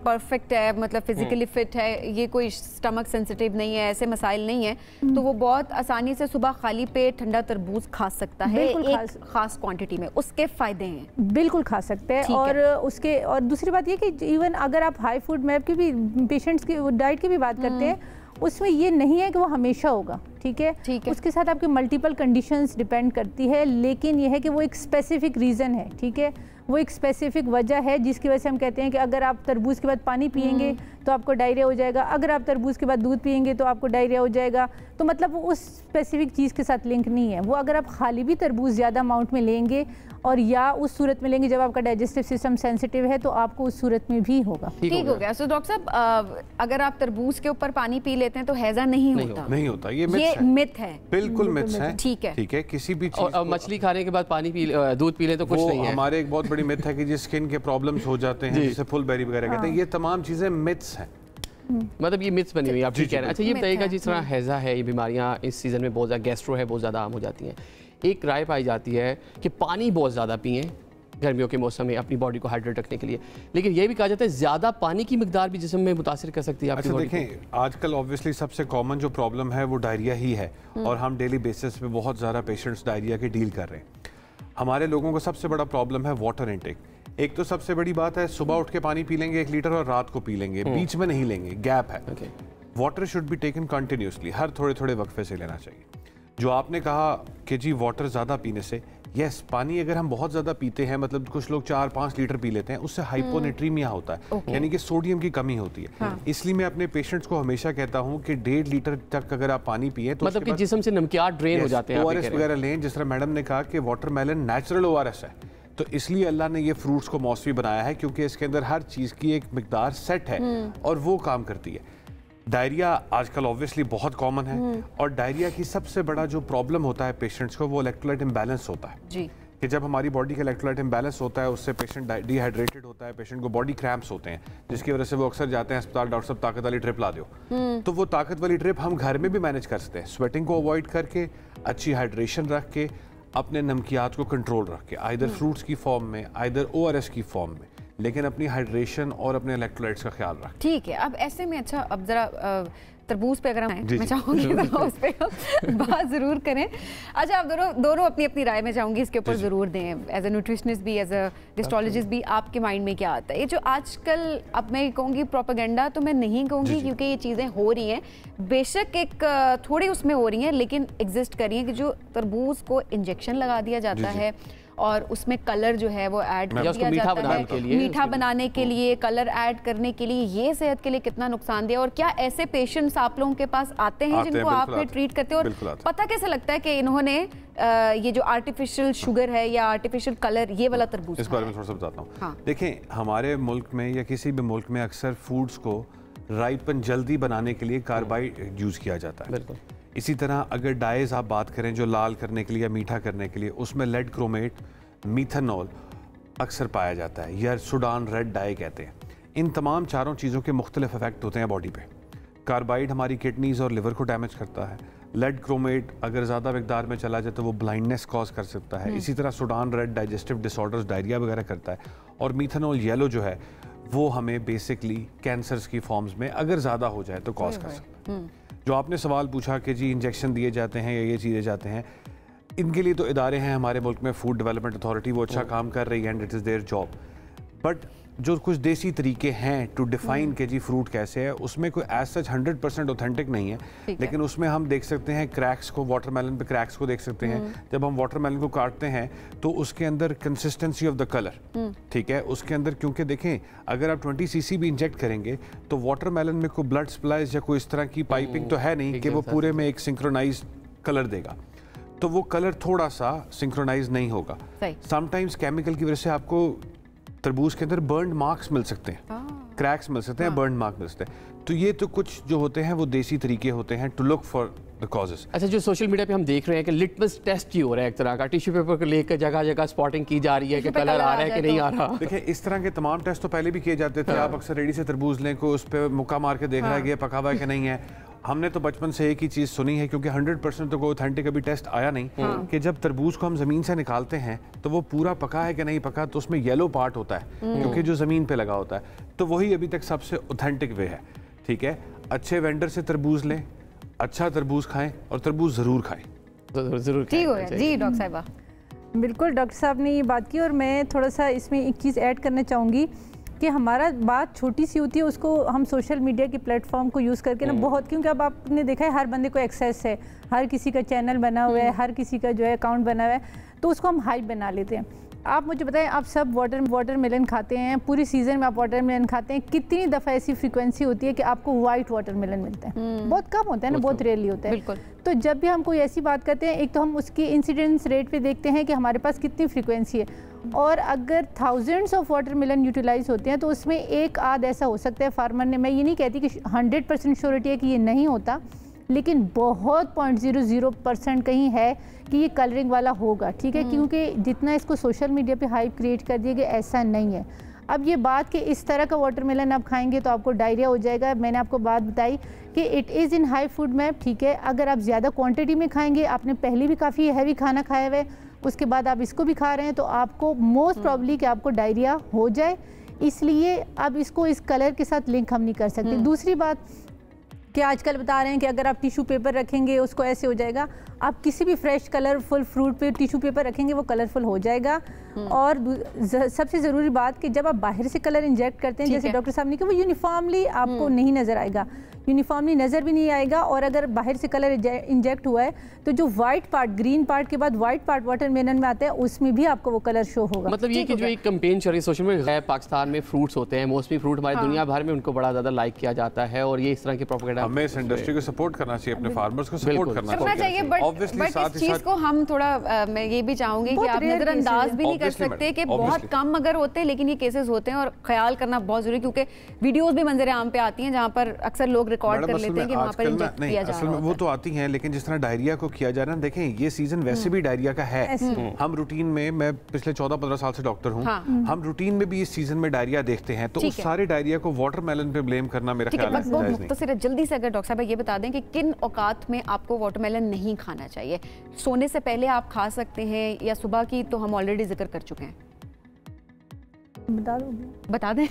परफेक्ट है, मतलब फिजिकली फिट है, ये कोई स्टमक सेंसिटिव नहीं है, ऐसे मसाइल नहीं है, तो वो बहुत आसानी से सुबह खाली पेट ठंडा तरबूज खा सकता है एक खास क्वांटिटी में। उसके फायदे हैं, बिल्कुल खा सकते हैं। और दूसरी बात ये कि इवन अगर आप हाई फूड मैप की भी पेशेंट्स की डाइट की भी बात करते हैं, उसमें ये नहीं है कि वो हमेशा होगा, ठीक है, उसके साथ आपके मल्टीपल कंडीशंस डिपेंड करती है, लेकिन ये है कि वो एक स्पेसिफिक रीज़न है, ठीक है, वो एक स्पेसिफिक वजह है जिसकी वजह से हम कहते हैं कि अगर आप तरबूज के बाद पानी पिएंगे तो आपको डायरिया हो जाएगा, अगर आप तरबूज के बाद दूध पिएंगे तो आपको डायरिया हो जाएगा। तो मतलब वो उस स्पेसिफिक चीज़ के साथ लिंक नहीं है। वो अगर आप खाली भी तरबूज ज़्यादा अमाउंट में लेंगे और या उस सूरत में लेंगे जब आपका डाइजेस्टिव सिस्टम सेंसिटिव है, तो आपको उस सूरत में भी होगा। ठीक हो गया। सो डॉक्टर साहब, अगर आप तरबूज के ऊपर पानी पी लेते हैं तो हैजा नहीं होता? नहीं होता, ये मिथ है, बिल्कुल मिथ है। ठीक है, ठीक है। किसी भी चीज मछली खाने के बाद दूध पी ले तो कुछ नहीं है। हमारे एक बहुत बड़ी मिथ है कि जिस स्किन के प्रॉब्लम्स हो जाते हैं, जैसे फुल बेरी वगैरह कहते हैं, ये तमाम चीजें मिथ्स हैं। मतलब ये मिथ्स बनी हुई है, आप ठीक कह रहे हैं। अच्छा, ये बताइएगा, जिस तरह हैजा है, ये बीमारियां इस सीजन में बहुत ज़्यादा, गैस्ट्रो है, बहुत ज़्यादा आम हो जाती हैं। एक राय पाई जाती है कि पानी बहुत ज़्यादा पिएं गर्मियों के मौसम में अपनी बॉडी को हाइड्रेट रखने के लिए, लेकिन ये भी कहा जाता है ज़्यादा पानी की मिकदार भी जिस्म में मुतासिर कर सकती है आपकी बॉडी को। देखें, आजकल ऑब्वियसली सबसे कॉमन जो प्रॉब्लम है वो डायरिया ही है, और हम डेली बेसिस पे बहुत ज़्यादा पेशेंट्स डायरिया के डील कर रहे हैं। हमारे लोगों को सबसे बड़ा प्रॉब्लम है वाटर इनटेक। एक तो सबसे बड़ी बात है, सुबह उठ के पानी पी लेंगे 1 लीटर और रात को पी लेंगे, बीच में नहीं लेंगे, गैप है। Water should be taken continuously, हर थोड़े थोड़े वक्फे से लेना चाहिए। जो आपने कहा कि जी वाटर ज़्यादा पीने से, यस, पानी अगर हम बहुत ज़्यादा पीते हैं, मतलब कुछ लोग 4-5 लीटर पी लेते हैं, उससे हाइपोनेट्रीमिया होता है, यानी कि सोडियम की कमी होती है। इसलिए मैं अपने पेशेंट्स को हमेशा कहता हूं कि 1.5 लीटर तक अगर आप पानी पिए तो मतलब कि जिस्म से नमकियात ड्रेन हो जाते हैं। ORS वगैरह लें, जिस तरह मैडम ने कहा कि वाटरमेलन नेचुरल ORS है, तो इसलिए अल्लाह ने ये फ्रूट्स को मौसमी बनाया है, क्योंकि इसके अंदर हर चीज़ की एक मिकदार सेट है और वो काम करती है। डायरिया आजकल ऑब्वियसली बहुत कॉमन है, और डायरिया की सबसे बड़ा जो प्रॉब्लम होता है पेशेंट्स को, वो इलेक्ट्रोलाइट इम्बैलेंस होता है जी। कि जब हमारी बॉडी का इलेक्ट्रोलाइट इम्बैलेंस होता है, उससे पेशेंट डिहाइड्रेटेड होता है, पेशेंट को बॉडी क्रैम्प्स होते हैं, जिसकी वजह से वो अक्सर जाते हैं अस्पताल, डॉक्टर साहब ताकत वाली ट्रिप ला दो। तो वो ताकत वाली ट्रिप हम घर में भी मैनेज कर सकते हैं, स्वेटिंग को अवॉइड करके, अच्छी हाइड्रेशन रख के, अपने नमकियात को कंट्रोल रख के, आइदर फ्रूट्स की फॉर्म में, आइदर ORS की फॉर्म में, लेकिन अपनी हाइड्रेशन और अपने इलेक्ट्रोलाइट्स का ख्याल रखें। ठीक है। अब ऐसे में अच्छा, अब जरा तरबूज पे अगर मैं चाहूँगी तो उस पर बात ज़रूर करें। अच्छा, आप दोनों अपनी अपनी राय में चाहूँगी इसके ऊपर ज़रूर दें। एज ए न्यूट्रिशनिस्ट भी, एज ए गेस्ट्रोलॉजिस्ट भी, आपके माइंड में क्या आता है? ये जो आजकल, अब मैं कहूँगी प्रोपेगेंडा तो मैं नहीं कहूँगी, क्योंकि ये चीज़ें हो रही हैं, बेशक एक थोड़ी उसमें हो रही हैं, लेकिन एग्जिस्ट कर रही हैं कि जो तरबूज को इंजेक्शन लगा दिया जाता है और उसमें कलर जो है वो ऐड कर दिया जाता है मीठा बनाने के लिए, कलर ऐड करने के लिए। ये सेहत के लिए कितना नुकसानदेह, और क्या ऐसे पेशेंट्स आप लोगों के पास आते हैं जिनको आपने ट्रीट करते हो, और पता कैसे लगता है कि इन्होंने ये जो आर्टिफिशियल शुगर है या आर्टिफिशियल कलर, ये वाला तरबूज? इस बारे में थोड़ा सा बताता हूँ। देखें, हमारे मुल्क में या किसी भी मुल्क में अक्सर फूड्स को राइपन जल्दी बनाने के लिए कार्बाइड यूज़ किया जाता है। इसी तरह अगर डाइज आप बात करें जो लाल करने के लिए या मीठा करने के लिए, उसमें लेड क्रोमेट, मीथेनॉल अक्सर पाया जाता है, या सूडान रेड डाई कहते हैं। इन तमाम चारों चीज़ों के मुख्तलिफ इफेक्ट होते हैं बॉडी पे। कार्बाइड हमारी किडनीज और लिवर को डैमेज करता है। लेड क्रोमेट अगर ज़्यादा मकदार में चला जाए तो वो ब्लाइंडनेस कॉज कर सकता है। इसी तरह Sudan red digestive disorders, diarrhoea वगैरह करता है। और मीथेनॉल येलो जो है वो हमें बेसिकली कैंसर्स की फॉर्म्स में अगर ज़्यादा हो जाए तो कॉज कर सकता है। जो आपने सवाल पूछा कि जी इंजेक्शन दिए जाते हैं या ये चीज़ें जाते हैं, इनके लिए तो इदारे हैं हमारे मुल्क में, फूड डेवलपमेंट अथॉरिटी, वो अच्छा काम कर रही है and it is their job. But जो कुछ देसी तरीके हैं टू डिफाइन के जी फ्रूट कैसे है, उसमें कोई एज सच 100% ऑथेंटिक नहीं है, लेकिन उसमें हम देख सकते हैं क्रैक्स को, वाटरमेलन पे क्रैक्स को देख सकते हैं। जब हम वाटरमेलन को काटते हैं तो उसके अंदर कंसिस्टेंसी ऑफ द कलर, ठीक है, उसके अंदर, क्योंकि देखें अगर आप 20 cc भी इंजेक्ट करेंगे तो वाटरमेलन में कोई ब्लड सप्लाईज या कोई इस तरह की पाइपिंग तो है नहीं कि वो पूरे में एक सिंक्रोनाइज कलर देगा, तो वो कलर थोड़ा सा सिंक्रोनाइज नहीं होगा। समटाइम्स केमिकल की वजह से आपको तरबूज के अंदर बर्न मार्क्स मिल सकते हैं, क्रैक्स मिल सकते हैं, बर्न मार्क मिल सकते हैं। तो ये तो कुछ जो होते हैं वो देसी तरीके होते हैं to look for the causes. अच्छा, जो सोशल मीडिया पे हम देख रहे हैं कि लिटमस टेस्ट ही हो रहा है, एक तरह का टिश्यू पेपर को लेकर जगह जगह स्पॉटिंग की जा रही है कि कलर आ रहा है कि नहीं आ रहा। देखिए, इस तरह के तमाम टेस्ट तो पहले भी किए जाते थे। आप अक्सर रेडी से तरबूज लें, को उस पर मुक्का मार के देख रहा है कि ये पका हुआ है कि नहीं है, हमने तो बचपन से एक ही चीज़ सुनी है, क्योंकि 100% तो कोई ऑथेंटिक अभी टेस्ट आया नहीं, कि जब तरबूज को हम ज़मीन से निकालते हैं तो वो पूरा पका है कि नहीं पका, तो उसमें येलो पार्ट होता है क्योंकि जो ज़मीन पे लगा होता है, तो वही अभी तक सबसे ऑथेंटिक वे है। ठीक है, अच्छे वेंडर से तरबूज लें, अच्छा तरबूज खाएं और तरबूज ज़रूर खाएं। जरूर ठीक हो गया जी डॉक्टर साहिबा। बिल्कुल, डॉक्टर साहब ने ये बात की और मैं थोड़ा सा इसमें एक चीज़ ऐड करना चाहूँगी कि हमारा बात छोटी सी होती है, उसको हम सोशल मीडिया के प्लेटफॉर्म को यूज़ करके ना बहुत, क्योंकि अब आपने देखा है हर बंदे को एक्सेस है, हर किसी का चैनल बना हुआ है, हर किसी का जो है अकाउंट बना हुआ है, तो उसको हम हाइप बना लेते हैं। आप मुझे बताएं, आप सब वाटरमेलन खाते हैं, पूरी सीज़न में आप वाटरमेलन खाते हैं, कितनी दफ़ा ऐसी फ्रीक्वेंसी होती है कि आपको वाइट वाटरमेलन मिलता है? बहुत कम होता है ना, बहुत रेयरली होता है। बिल्कुल। तो जब भी हम कोई ऐसी बात करते हैं, एक तो हम उसकी इंसिडेंस रेट पे देखते हैं कि हमारे पास कितनी फ्रीक्वेंसी है, और अगर थाउजेंड्स ऑफ वाटरमेलन यूटिलाइज होते हैं तो उसमें एक आध ऐसा हो सकता है फार्मर ने, मैं ये नहीं कहती कि 100% श्योरिटी है कि ये नहीं होता, लेकिन बहुत 0.00% कहीं है कि ये कलरिंग वाला होगा। ठीक है, क्योंकि जितना इसको सोशल मीडिया पे हाइप क्रिएट कर दिया गया, ऐसा नहीं है। अब ये बात कि इस तरह का वाटरमेलन आप खाएंगे तो आपको डायरिया हो जाएगा, मैंने आपको बात बताई कि it is in high food map. ठीक है, अगर आप ज़्यादा क्वांटिटी में खाएंगे, आपने पहले भी काफ़ी हैवी खाना खाया हुआ है, उसके बाद आप इसको भी खा रहे हैं, तो आपको मोस्ट प्रॉब्ली कि आपको डायरिया हो जाए। इसलिए अब इसको इस कलर के साथ लिंक हम नहीं कर सकते। दूसरी बात कि आजकल बता रहे हैं कि अगर आप टिश्यू पेपर रखेंगे उसको ऐसे हो जाएगा, आप किसी भी फ्रेश कलरफुल फ्रूट पे टिश्यू पेपर रखेंगे वो कलरफुल हो जाएगा। और सबसे ज़रूरी बात कि जब आप बाहर से कलर इंजेक्ट करते हैं, जैसे डॉक्टर साहब ने कहा, वो यूनिफॉर्मली आपको नहीं नज़र आएगा, यूनिफॉर्मली नज़र भी नहीं आएगा। और अगर बाहर से कलर इंजेक्ट हुआ है तो जो वाइट पार्ट, ग्रीन पार्ट के बाद वाइट पार्ट वाटरमेलन में आता है, उसमें भी आपको वो कलर शो होगा। मतलब ये कि जो एक कैंपेन चल रही है सोशल मीडिया, पाकिस्तान में फ्रूट्स होते हैं, मौसमी फ्रूट हमारी दुनिया भर में उनको बड़ा ज़्यादा लाइक किया जाता है, और ये इस तरह की प्रोपेगेंडा हमें इस इंडस्ट्री को सपोर्ट करना चाहिए, अपने फार्मर्स को सपोर्ट करना चाहिए। बट इस चीज़ को हम थोड़ा, मैं ये भी चाहूँगी कि आप नज़रअंदाज भी नहीं कर सकते कि बहुत कम अगर होते हैं, लेकिन ये केसेस होते हैं, और ख्याल करना बहुत जरूरी, क्योंकि वीडियोस भी मंजर आम पे आती हैं जहाँ पर अक्सर लोग रिकॉर्ड कर लेते हैं कि वहाँ पर इंजेक्ट किया जा रहा है। वो तो आती हैं, लेकिन जिस तरह डायरिया को किया जा रहा है, देखें ये सीजन वैसे भी डायरिया का है। हम रूटीन में, मैं पिछले 14-15 साल से डॉक्टर हूँ, हम रूटीन में भी इस सीजन में डायरिया देखते हैं, तो उस सारे डायरिया को वाटरमेलन पे ब्लेम करना मेरा ख्याल है। जल्दी से अगर डॉक्टर साहब ये बता दें कि किन औकात में आपको वाटरमेलन नहीं खाना चाहिए? सोने से पहले आप खा सकते हैं, या सुबह की तो हम ऑलरेडी जिक्र कर चुके हैं, बता दें।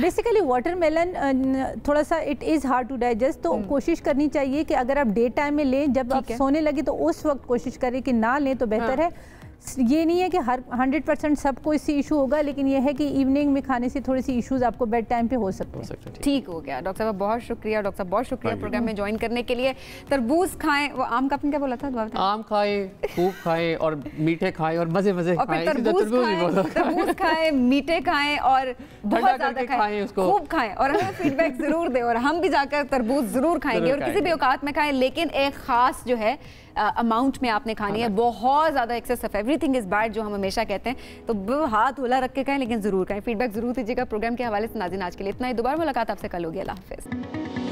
बेसिकली वाटरमेलन थोड़ा सा it is hard to digest, तो कोशिश करनी चाहिए कि अगर आप डे टाइम में लें, जब आप सोने लगे तो उस वक्त कोशिश करें कि ना लें तो बेहतर है। ये नहीं है कि हर 100% सबको इससे इशू होगा, लेकिन ये है कि इवनिंग में खाने से थोड़ी सी इश्यूज आपको बेड टाइम पे हो सकते हैं। ठीक हो गया डॉक्टर साहब, बहुत शुक्रिया। डॉक्टर साहब बहुत शुक्रिया प्रोग्राम में ज्वाइन करने के लिए। तरबूज खाएं, वो आम का आपने क्या बोला था? आम खाएं, खूब खाएं, और मीठे खाएं, और मजे मजे खाएं, तरबूज खाएं, मीठे खाएं, और बहुत ज़्यादा खाएं, उसको खूब खाएं, और हमें फीडबैक जरूर दें, और हम भी जाकर तरबूज जरूर खाएंगे, और किसी भी औकात में खाएं, लेकिन एक खास जो है अमाउंट में आपने खानी है। बहुत ज़्यादा excess of everything is bad, जो हम हमेशा कहते हैं, तो हाथ होला रख के खाएं, लेकिन ज़रूर खाएं। फीडबैक ज़रूर दीजिएगा। प्रोग्राम के हवाले से नाज़रीन आज के लिए इतना ही। दोबारा मुलाकात आपसे कल होगी। अल्लाह हाफ़िज़।